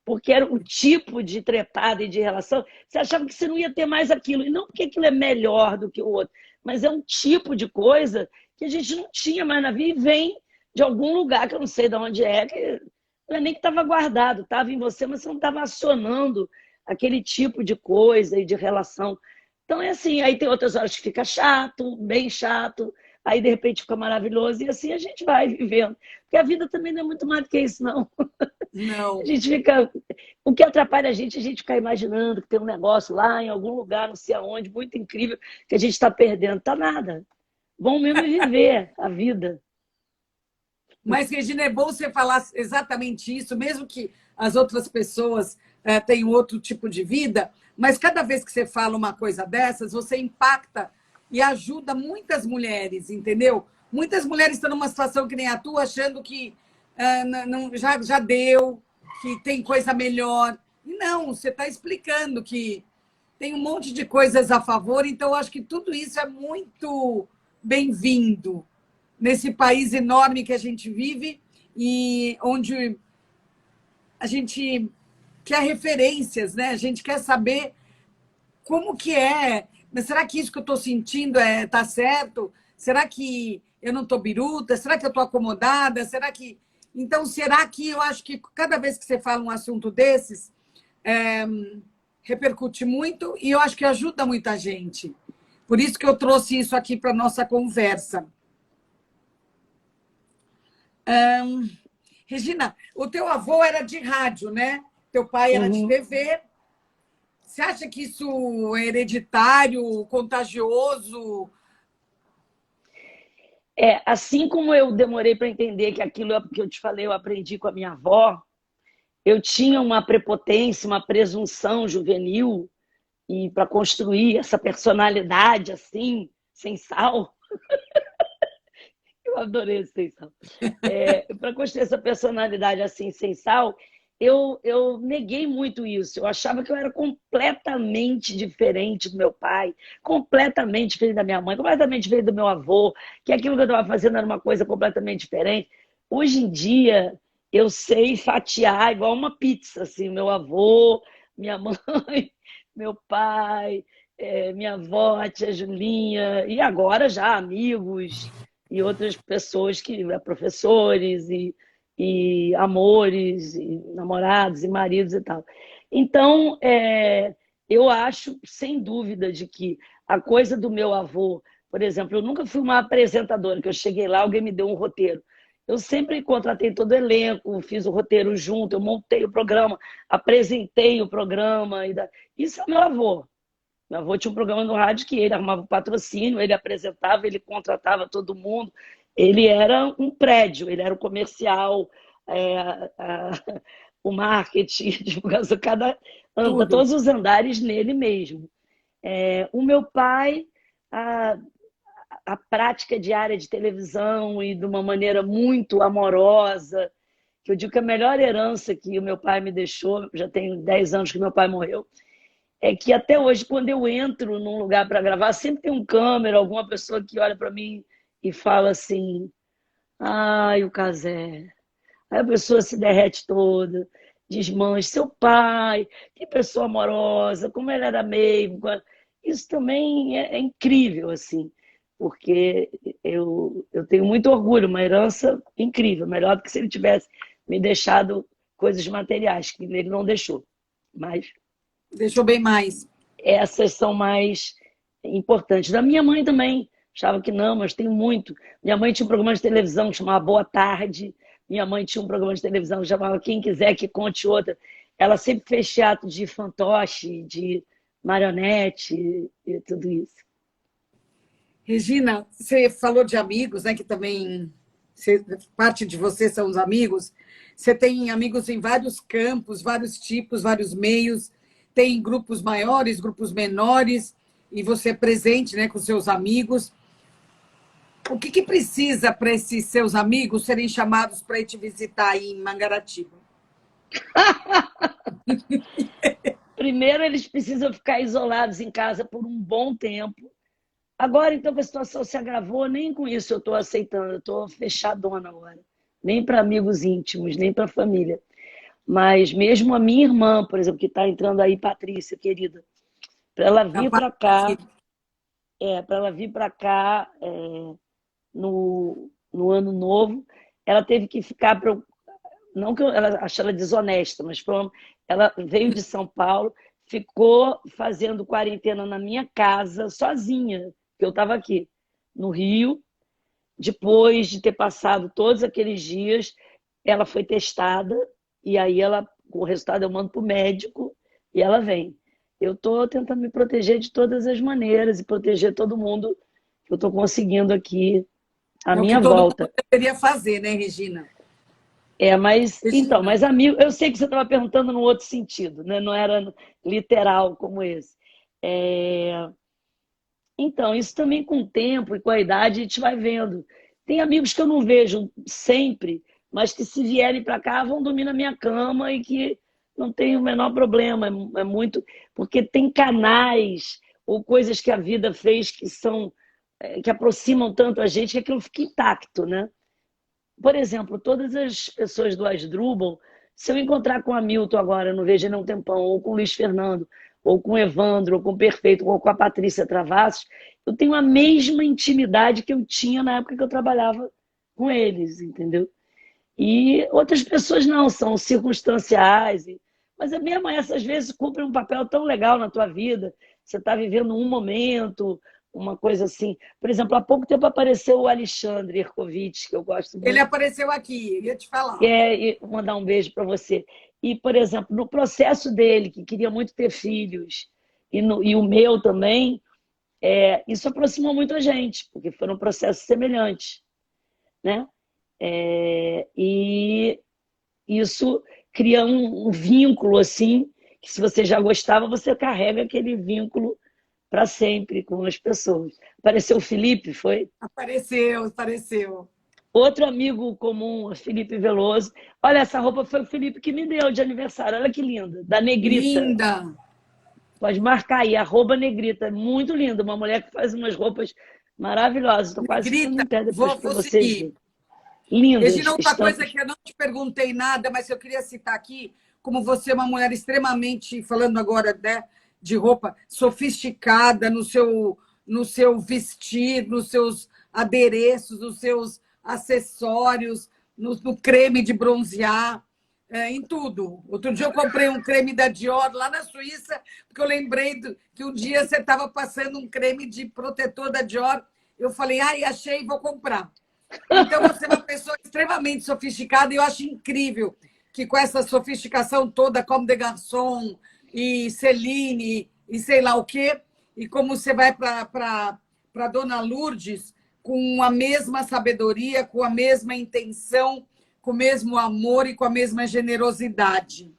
porque era o tipo de trepada e de relação, você achava que você não ia ter mais aquilo, e não porque aquilo é melhor do que o outro, mas é um tipo de coisa que a gente não tinha mais na vida e vem de algum lugar que eu não sei de onde é, que não é nem que estava guardado, estava em você, mas você não estava acionando aquele tipo de coisa e de relação. Então é assim, aí tem outras horas que fica chato, bem chato, aí de repente fica maravilhoso, e assim a gente vai vivendo. Porque a vida também não é muito mais do que isso, não. A Não. gente fica. O que atrapalha a gente ficar imaginando que tem um negócio lá em algum lugar, não sei aonde, muito incrível, que a gente está perdendo. Tá nada. Bom mesmo é viver a vida. Mas, Regina, é bom você falar exatamente isso, mesmo que as outras pessoas tenham outro tipo de vida, mas cada vez que você fala uma coisa dessas, você impacta e ajuda muitas mulheres, entendeu? Muitas mulheres estão numa situação que nem a tua, achando que já deu, que tem coisa melhor. E não, você está explicando que tem um monte de coisas a favor, então eu acho que tudo isso é muito bem-vindo nesse país enorme que a gente vive e onde a gente quer referências, né? A gente quer saber como que é. Mas será que isso que eu estou sentindo tá certo? Será que eu não estou biruta? Será que eu estou acomodada? Será que... Então, será que eu acho que cada vez que você fala um assunto desses, repercute muito e eu acho que ajuda muita gente. Por isso que eu trouxe isso aqui para a nossa conversa. Regina, o teu avô era de rádio, né? Teu pai era de TV. Você acha que isso é hereditário, contagioso? Assim como eu demorei para entender que aquilo que eu te falei, eu aprendi com a minha avó, eu tinha uma prepotência, uma presunção juvenil, e para construir essa personalidade assim, sem sal. Eu adorei esse sem sal. Para construir essa personalidade assim, sem sal, eu neguei muito isso. Eu achava que eu era completamente diferente do meu pai, completamente diferente da minha mãe, completamente diferente do meu avô, que aquilo que eu estava fazendo era uma coisa completamente diferente. Hoje em dia, eu sei fatiar igual uma pizza, assim, meu avô, minha mãe, meu pai, minha avó, a tia Julinha, e agora já amigos e outras pessoas professores e amores, e namorados, e maridos e tal. Então, eu acho, sem dúvida, de que a coisa do meu avô, por exemplo, eu nunca fui uma apresentadora, que eu cheguei lá, alguém me deu um roteiro. Eu sempre contratei todo o elenco, fiz o roteiro junto, eu montei o programa, apresentei o programa. Isso é meu avô. Meu avô tinha um programa no rádio que ele arrumava patrocínio, ele apresentava, ele contratava todo mundo. Ele era um prédio, ele era o comercial, o marketing, divulgação, Tudo. todos os andares nele mesmo. O meu pai, a prática diária de televisão e de uma maneira muito amorosa, que eu digo que a melhor herança que o meu pai me deixou, já tem 10 anos que meu pai morreu, é que até hoje, quando eu entro num lugar para gravar, sempre tem um câmera, alguma pessoa que olha para mim e fala assim, ai, o Cazé. Aí a pessoa se derrete toda. desmanche. Seu pai, que pessoa amorosa, como ele era meio. Isso também é incrível, assim, porque eu tenho muito orgulho, uma herança incrível, melhor do que se ele tivesse me deixado coisas materiais, que ele não deixou. Mas Deixou bem mais. essas são mais importantes. Da minha mãe também, achava que não, mas tem muito. Minha mãe tinha um programa de televisão que chamava Boa Tarde, minha mãe tinha um programa de televisão que chamava Quem Quiser Que Conte Outra. Ela sempre fez teatro de fantoche, de marionete e tudo isso. Regina, você falou de amigos, né? Que também parte de você são os amigos. Você tem amigos em vários campos, vários tipos, vários meios. Tem grupos maiores, grupos menores, e você é presente, né, com seus amigos. O que precisa para esses seus amigos serem chamados para ir te visitar aí em Mangaratiba? Primeiro, eles precisam ficar isolados em casa por um bom tempo. Agora, então, que a situação se agravou, nem com isso eu estou aceitando, eu estou fechadona agora. Nem para amigos íntimos, nem para família. Mas mesmo a minha irmã, por exemplo, que está entrando aí, Patrícia, querida, para ela vir para cá, para ela vir para cá no ano novo, ela teve que ficar, não que ela ache ela desonesta, mas ela veio de São Paulo, ficou fazendo quarentena na minha casa, sozinha, que eu estava aqui, no Rio. Depois de ter passado todos aqueles dias, ela foi testada, e aí com o resultado eu mando para o médico, e ela vem. Eu estou tentando me proteger de todas as maneiras, e proteger todo mundo que eu estou conseguindo aqui à minha volta. Mundo deveria fazer, né, Regina? Mas Regina. então, mas amigo, eu sei que você estava perguntando no outro sentido, né? Não era literal como esse. Então, isso também com o tempo e com a idade a gente vai vendo. Tem amigos que eu não vejo sempre, mas que se vierem para cá vão dormir na minha cama e que não tem o menor problema. É muito. Porque tem canais ou coisas que a vida fez que aproximam tanto a gente que aquilo fica intacto, né? Por exemplo, todas as pessoas do Asdrubal, se eu encontrar com o Hamilton agora, eu não vejo ele há um tempão, ou com o Luiz Fernando, ou com o Evandro, ou com o Perfeito, ou com a Patrícia Travassos, eu tenho a mesma intimidade que eu tinha na época que eu trabalhava com eles, entendeu? E outras pessoas não, são circunstanciais. Mas é mesmo essas vezes cumprem um papel tão legal na tua vida. Você está vivendo um momento, uma coisa assim. Por exemplo, há pouco tempo apareceu o Alexandre Herkovitch, que eu gosto muito. Ele apareceu aqui, eu ia te falar. Vou mandar um beijo para você. E, por exemplo, no processo dele, que queria muito ter filhos, e o meu também, isso aproximou muito a gente, porque foram processos semelhantes, né? E isso cria um vínculo, assim, que se você já gostava, você carrega aquele vínculo para sempre com as pessoas. Apareceu o Felipe, foi? Apareceu. Outro amigo comum, Felipe Veloso. Olha, essa roupa foi o Felipe que me deu de aniversário. Olha que linda, da Negrita. Linda! Pode marcar aí, @Negrita. Muito linda, uma mulher que faz umas roupas maravilhosas. Estou quase ficando em pé depois para vocês verem. Lindas. Regina, outra coisa que eu não te perguntei nada, mas eu queria citar aqui, como você é uma mulher extremamente, falando agora, né, de roupa, sofisticada no seu vestir, nos seus adereços, nos seus acessórios, no creme de bronzear, em tudo. Outro dia eu comprei um creme da Dior lá na Suíça, porque eu lembrei que um dia você estava passando um creme de protetor da Dior. Eu falei, achei, vou comprar. Então, você é uma pessoa extremamente sofisticada e eu acho incrível que com essa sofisticação toda, Comme des Garçons e Celine e sei lá o quê, e como você vai para Dona Lourdes com a mesma sabedoria, com a mesma intenção, com o mesmo amor e com a mesma generosidade.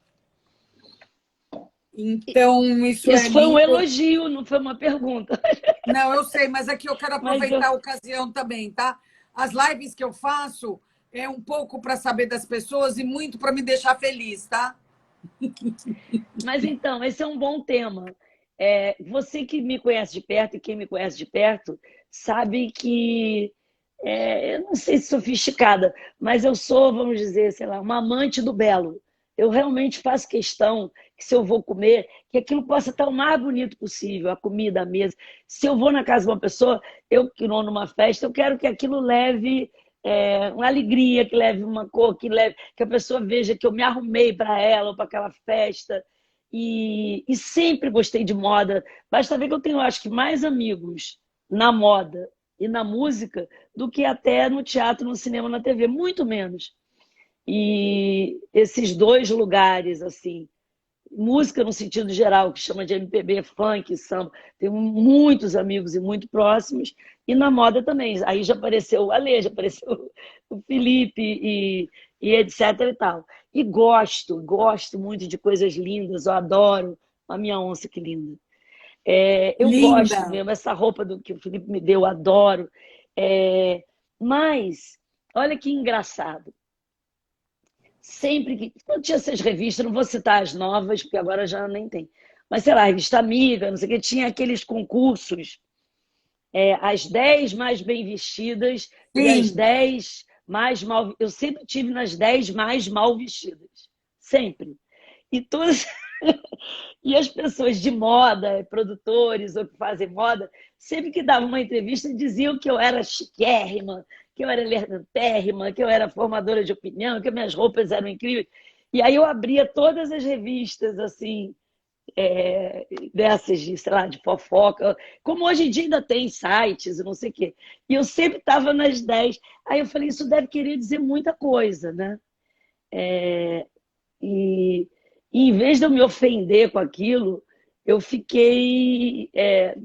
Então, isso foi um elogio, não foi uma pergunta. Não, eu sei, mas aqui eu quero aproveitar a ocasião também, tá? As lives que eu faço é um pouco para saber das pessoas e muito para me deixar feliz, tá? Mas então, esse é um bom tema. Você que me conhece de perto e quem me conhece de perto sabe que eu não sei se sofisticada, mas eu sou, vamos dizer, sei lá, uma amante do belo. eu realmente faço questão que se eu vou comer, que aquilo possa estar o mais bonito possível, a comida, a mesa. Se eu vou na casa de uma pessoa, eu que não numa festa, eu quero que aquilo leve uma alegria, que leve uma cor, que a pessoa veja que eu me arrumei para ela ou para aquela festa. E sempre gostei de moda. Basta ver que eu tenho, acho que, mais amigos na moda e na música do que até no teatro, no cinema, na TV, muito menos. E esses dois lugares, assim, música no sentido geral, que chama de MPB, funk, samba, tenho muitos amigos e muito próximos, e na moda também. Aí já apareceu o Ale, já apareceu o Felipe e etc e tal. E gosto muito de coisas lindas, eu adoro a minha onça, que linda. Eu Linda. gosto mesmo, essa roupa que o Felipe me deu, adoro. Mas, olha que engraçado. Sempre que. Quando tinha essas revistas, não vou citar as novas, porque agora já nem tem. Mas, sei lá, revista Amiga, não sei o que, tinha aqueles concursos, as 10 mais bem vestidas e as Sim. 10 mais mal. Eu sempre tive nas 10 mais mal vestidas. Sempre. E todas. E as pessoas de moda, produtores ou que fazem moda, sempre que davam uma entrevista, diziam que eu era chiquérrima, que eu era elegantérrima, que eu era formadora de opinião, que minhas roupas eram incríveis. E aí eu abria todas as revistas, assim, dessas de, sei lá, de fofoca, como hoje em dia ainda tem sites, não sei o quê. E eu sempre estava nas 10. Aí eu falei, isso deve querer dizer muita coisa, né? E em vez de eu me ofender com aquilo, eu fiquei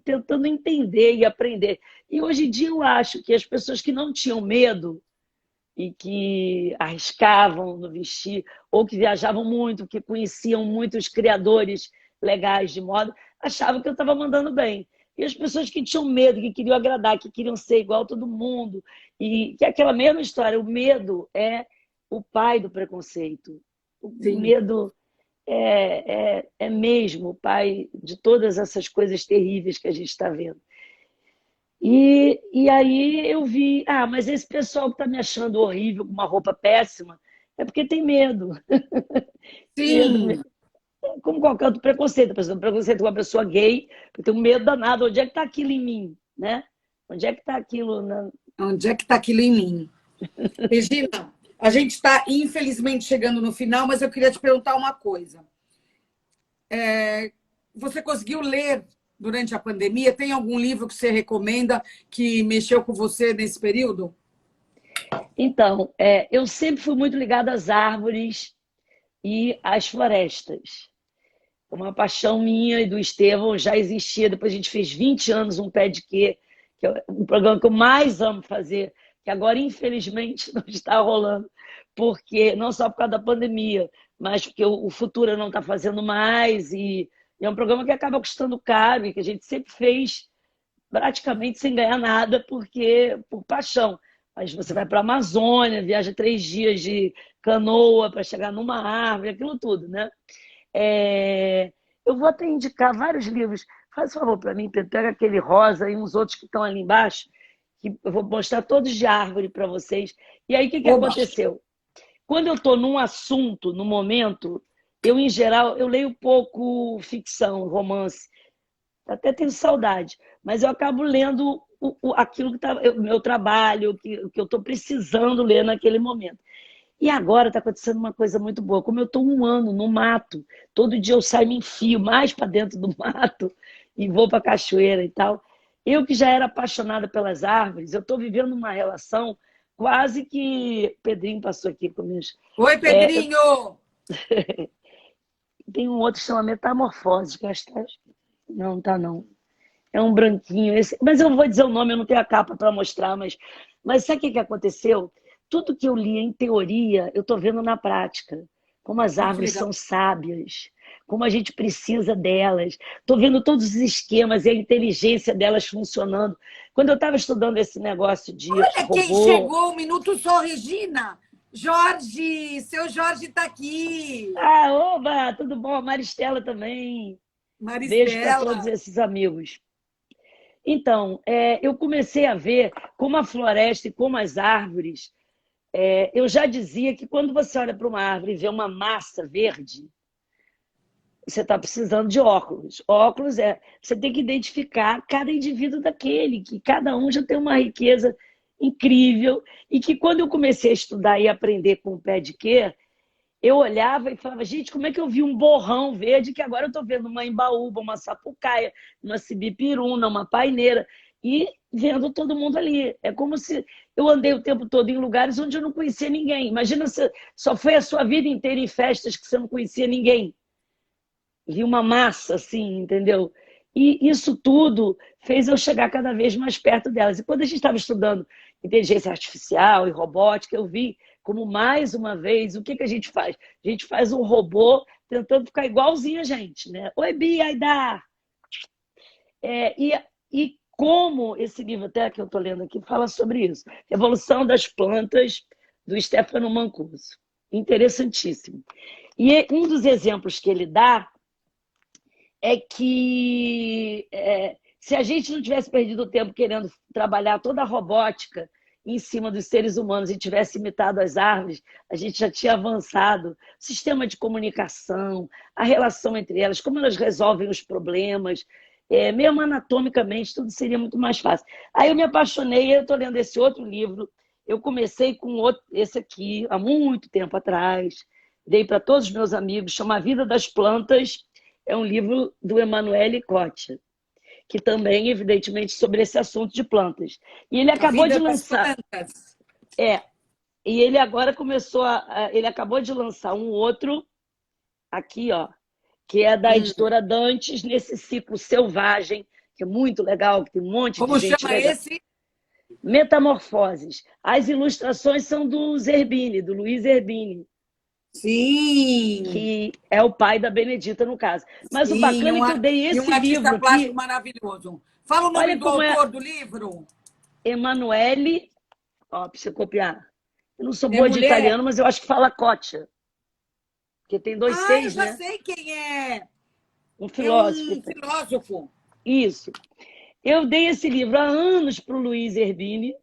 tentando entender e aprender. E hoje em dia eu acho que as pessoas que não tinham medo e que arriscavam no vestir, ou que viajavam muito, que conheciam muitos criadores legais de moda, achavam que eu estava mandando bem. E as pessoas que tinham medo, que queriam agradar, que queriam ser igual a todo mundo, e que é aquela mesma história, o medo é o pai do preconceito. O Sim. medo é mesmo o pai de todas essas coisas terríveis que a gente está vendo. E aí eu vi, mas esse pessoal que está me achando horrível, com uma roupa péssima, é porque tem medo. Medo, Sim. como qualquer outro preconceito. Por exemplo, preconceito com uma pessoa gay, eu tenho medo danado. Onde é que está aquilo em mim? Né? Onde é que está aquilo? Onde é que está aquilo em mim? Regina, a gente está, infelizmente, chegando no final, mas eu queria te perguntar uma coisa. Você conseguiu ler durante a pandemia? Tem algum livro que você recomenda que mexeu com você nesse período? Então, eu sempre fui muito ligada às árvores e às florestas. Uma paixão minha e do Estevão já existia. Depois a gente fez 20 anos um pé de quê, que é um programa que eu mais amo fazer, que agora, infelizmente, não está rolando, porque não só por causa da pandemia, mas porque o Futura não está fazendo mais, e é um programa que acaba custando caro e que a gente sempre fez praticamente sem ganhar nada, porque por paixão. Mas você vai para a Amazônia, viaja 3 dias de canoa para chegar numa árvore, aquilo tudo, né? Eu vou até indicar vários livros. Faz favor para mim, Pedro, pega aquele rosa e uns outros que estão ali embaixo, que eu vou mostrar todos de árvore para vocês. E aí, o que Oba. aconteceu? Quando eu estou num assunto, no momento, eu, em geral, eu leio pouco ficção, romance. Até tenho saudade, mas eu acabo lendo aquilo que está o meu trabalho, o que eu estou precisando ler naquele momento. E agora está acontecendo uma coisa muito boa. Como eu estou 1 ano no mato, todo dia eu saio, me enfio mais para dentro do mato e vou para a cachoeira e tal. Eu que já era apaixonada pelas árvores, eu estou vivendo uma relação quase que... Pedrinho passou aqui comigo. Oi, Pedrinho! Tem um outro que chama Metamorfose, que eu acho que não tá não. É um branquinho esse, mas eu vou dizer o nome, eu não tenho a capa para mostrar, mas sabe o que aconteceu? Tudo que eu li em teoria, eu estou vendo na prática. Como as Que árvores legal. são sábias, como a gente precisa delas. Estou vendo todos os esquemas e a inteligência delas funcionando. Quando eu estava estudando esse negócio de Olha quem robô... chegou, 1 minuto só, Regina. Jorge, seu Jorge está aqui. Oba, tudo bom? A Maristela também. Beijo para todos Maristela. esses amigos. Então, eu comecei a ver como a floresta e como as árvores Eu já dizia que quando você olha para uma árvore e vê uma massa verde, você está precisando de óculos. Óculos você tem que identificar cada indivíduo daquele, que cada um já tem uma riqueza incrível, e que quando eu comecei a estudar e aprender com o pé de quê, eu olhava e falava, gente, como é que eu vi um borrão verde que agora eu estou vendo uma embaúba, uma sapucaia, uma sibipiruna, uma paineira, e vendo todo mundo ali. É como se eu andei o tempo todo em lugares onde eu não conhecia ninguém. Imagina se só foi a sua vida inteira em festas que você não conhecia ninguém. Vi uma massa, assim, entendeu? E isso tudo fez eu chegar cada vez mais perto delas. E quando a gente estava estudando inteligência artificial e robótica, eu vi como, mais uma vez, o que a gente faz? A gente faz um robô tentando ficar igualzinho a gente, né? Oi, Bia, Aidá! E como esse livro, até que eu estou lendo aqui, fala sobre isso. Evolução das plantas, do Stefano Mancuso. Interessantíssimo. E um dos exemplos que ele dá é que se a gente não tivesse perdido tempo querendo trabalhar toda a robótica em cima dos seres humanos e tivesse imitado as árvores, a gente já tinha avançado. O sistema de comunicação, a relação entre elas, como elas resolvem os problemas, mesmo anatomicamente, tudo seria muito mais fácil. Aí eu me apaixonei, eu estou lendo esse outro livro, eu comecei com esse aqui, há muito tempo atrás, dei para todos os meus amigos, chama A Vida das Plantas, é um livro do Emanuele Coccia, que também, evidentemente, sobre esse assunto de plantas. E ele acabou de lançar... E ele agora ele acabou de lançar um outro, aqui, ó, que é da editora Dantes, nesse ciclo Selvagem, que é muito legal, que tem um monte de gente... Como chama esse? Metamorfoses. As ilustrações são do Zerbini, do Luiz Zerbini. Sim! Que é o pai da Benedita, no caso. Mas o bacana é que eu dei esse livro aqui... plástico maravilhoso. Fala o nome do autor do livro. Emanuele... Ó, pra você copiar. Eu não sou boa de italiano, mas eu acho que fala Coccia. Porque tem dois seis, né? Eu já sei quem é. Um filósofo. É um filósofo. Isso. Eu dei esse livro há anos para o Luiz Zerbini.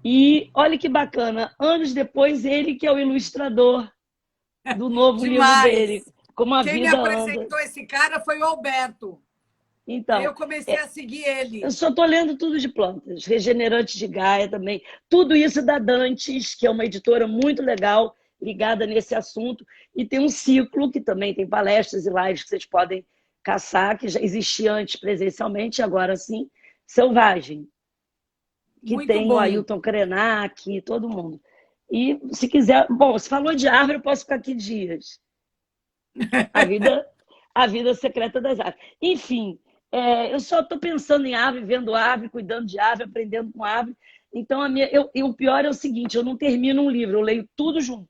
E olha que bacana, anos depois, ele que é o ilustrador do novo livro dele. Como a Quem vida me apresentou anda. esse cara foi o Alberto. Então, aí eu comecei a seguir ele. Eu só estou lendo tudo de plantas, Regenerantes de Gaia também. Tudo isso da Dantes, que é uma editora muito legal, ligada nesse assunto. E tem um ciclo, que também tem palestras e lives que vocês podem caçar, que já existia antes presencialmente, agora sim, Selvagem. Que muito tem bom. o Ailton Krenak, todo mundo. E se quiser... Bom, se falou de árvore, eu posso ficar aqui dias. A vida secreta das árvores. Enfim, eu só estou pensando em árvore, vendo árvore, cuidando de árvore, aprendendo com árvore. Então, o pior é o seguinte, eu não termino um livro, eu leio tudo junto.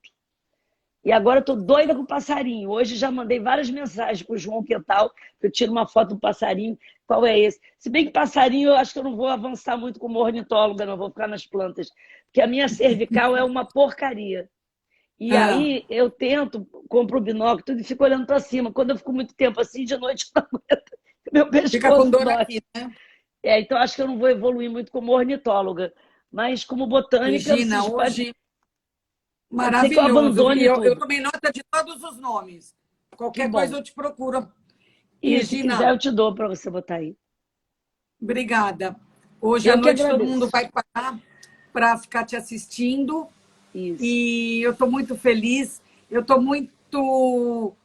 E agora eu estou doida com o passarinho. Hoje já mandei várias mensagens para o João Quental, que eu tiro uma foto do passarinho. Qual é esse? Se bem que passarinho, eu acho que eu não vou avançar muito como ornitóloga, não vou ficar nas plantas. Porque a minha cervical é uma porcaria. E aí eu tento, compro o binóculo tudo, e fico olhando para cima. Quando eu fico muito tempo assim, de noite eu não aguento. Meu pescoço fica com dor aqui, né? Então acho que eu não vou evoluir muito como ornitóloga. Mas como botânica... Regina, hoje... Maravilhoso. Eu tomei nota de todos os nomes. Qualquer coisa eu te procuro. E se quiser eu te dou para você botar aí. Obrigada. Hoje à noite todo mundo vai parar para ficar te assistindo. Isso. E eu estou muito feliz. Eu estou muito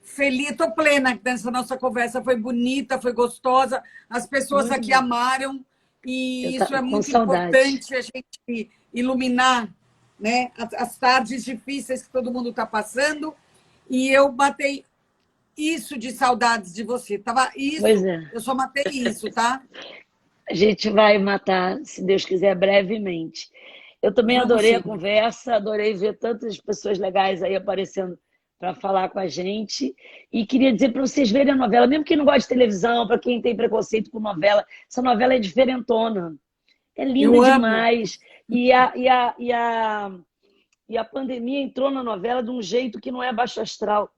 feliz. Estou plena nessa nossa conversa. Foi bonita, foi gostosa. As pessoas muito aqui amaram. E isso é muito importante, a gente iluminar, né, as tardes difíceis que todo mundo está passando, e eu matei isso de saudades de você. Eu só matei isso, tá? A gente vai matar, se Deus quiser, brevemente. Eu também adorei a conversa, adorei ver tantas pessoas legais aí aparecendo para falar com a gente. E queria dizer para vocês verem a novela, mesmo quem não gosta de televisão, para quem tem preconceito com novela, essa novela é diferentona. É linda demais. E a pandemia entrou na novela de um jeito que não é baixo astral.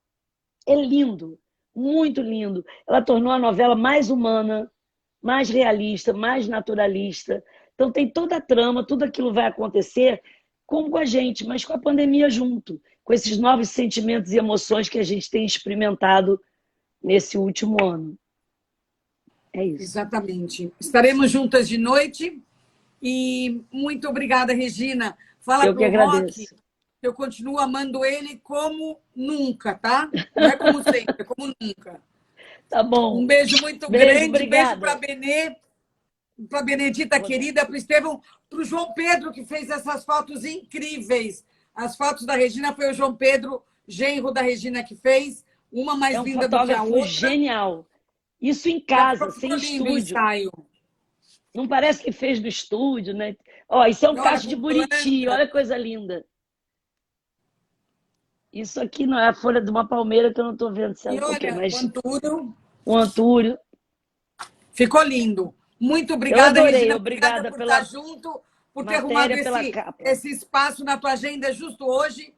É lindo, muito lindo. Ela tornou a novela mais humana, mais realista, mais naturalista. Então tem toda a trama, tudo aquilo vai acontecer como com a gente, mas com a pandemia junto, com esses novos sentimentos e emoções que a gente tem experimentado nesse último ano. É isso. Exatamente. Estaremos juntas de noite e muito obrigada, Regina. Fala Eu que pro Rock, agradeço. eu continuo amando ele como nunca, tá? Não é como sempre, é como nunca. Tá bom. Um beijo muito Beijo, grande, obrigada. beijo para Benê, para Benedita querida, para o Estevão, para o João Pedro, que fez essas fotos incríveis. As fotos da Regina foi o João Pedro, genro da Regina, que fez, uma mais É um linda do que a fotógrafo outra. genial. Isso em Já casa, ficou sem lindo o estúdio. ensaio. Não parece que fez no estúdio, né? Ó, isso é um Olha, cacho de com Buriti, planta. olha que coisa linda. Isso aqui não é a folha de uma palmeira que eu não estou vendo se é E o quê, olha, o mas Antúrio um antúrio. ficou lindo. Muito Eu obrigada, adorei, Regina. Obrigada obrigada por estar pela junto, por ter arrumado matéria, pela capa. esse espaço na tua agenda justo hoje.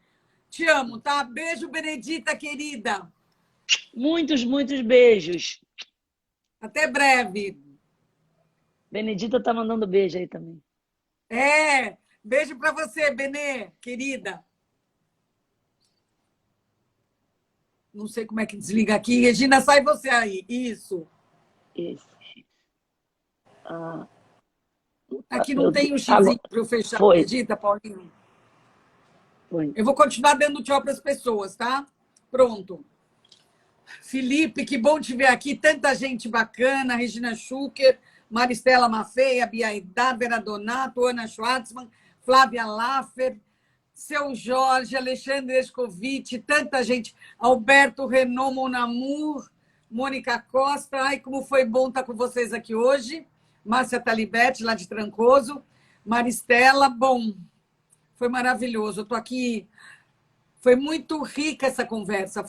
Te amo, tá? Beijo, Benedita, querida. Muitos, muitos beijos. Até breve. Benedita tá mandando beijo aí também. Beijo para você, Benê, querida. Não sei como é que desliga aqui. Regina, sai você aí. Isso. Isso. Ah, Aqui não meu tem o Deus. xizinho para eu fechar. Foi, Acredita, Paulinho? foi. Eu vou continuar dando tchau para as pessoas, tá? Pronto. Felipe, que bom te ver aqui. Tanta gente bacana. Regina Schucker, Maristela Maffei, Bia Aidá, Vera Donato, Ana Schwartzman, Flávia Laffer, seu Jorge, Alexandre Escovitch, tanta gente. Alberto Renault Monamur, Mônica Costa. Ai, como foi bom estar com vocês aqui hoje. Márcia Talibete, lá de Trancoso. Maristela, bom, foi maravilhoso. Eu estou aqui. Foi muito rica essa conversa.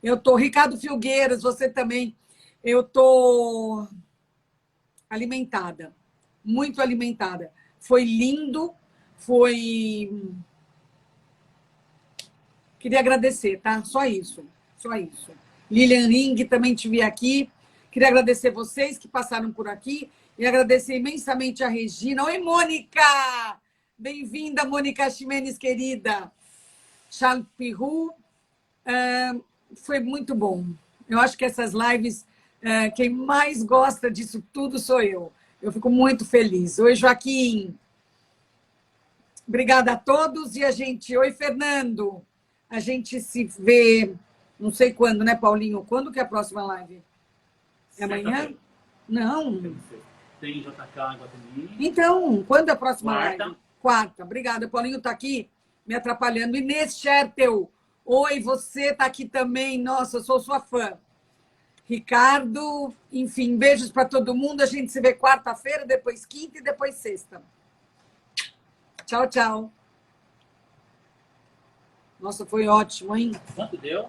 Eu tô Ricardo Filgueiras, você também. Eu tô alimentada, muito alimentada. Foi lindo, foi. Queria agradecer, tá? Só isso, só isso. Lilian Ring, também te vi aqui. Queria agradecer vocês que passaram por aqui e agradecer imensamente a Regina. Oi, Mônica! Bem-vinda, Mônica Ximenes, querida. Charles Pirou. Foi muito bom. Eu acho que essas lives, quem mais gosta disso tudo sou eu. Eu fico muito feliz. Oi, Joaquim. Obrigada a todos. E a gente... Oi, Fernando. A gente se vê, não sei quando, né, Paulinho? Quando que é a próxima live? É amanhã? Não. Tem JK Guatemi. Então, quando é a próxima Quarta. live? Quarta. Obrigada. Paulinho está aqui me atrapalhando. Inês Schertel. Oi, você está aqui também. Nossa, eu sou sua fã. Ricardo, enfim, beijos para todo mundo. A gente se vê quarta-feira, depois quinta e depois sexta. Tchau, tchau. Nossa, foi ótimo, hein? Quanto deu?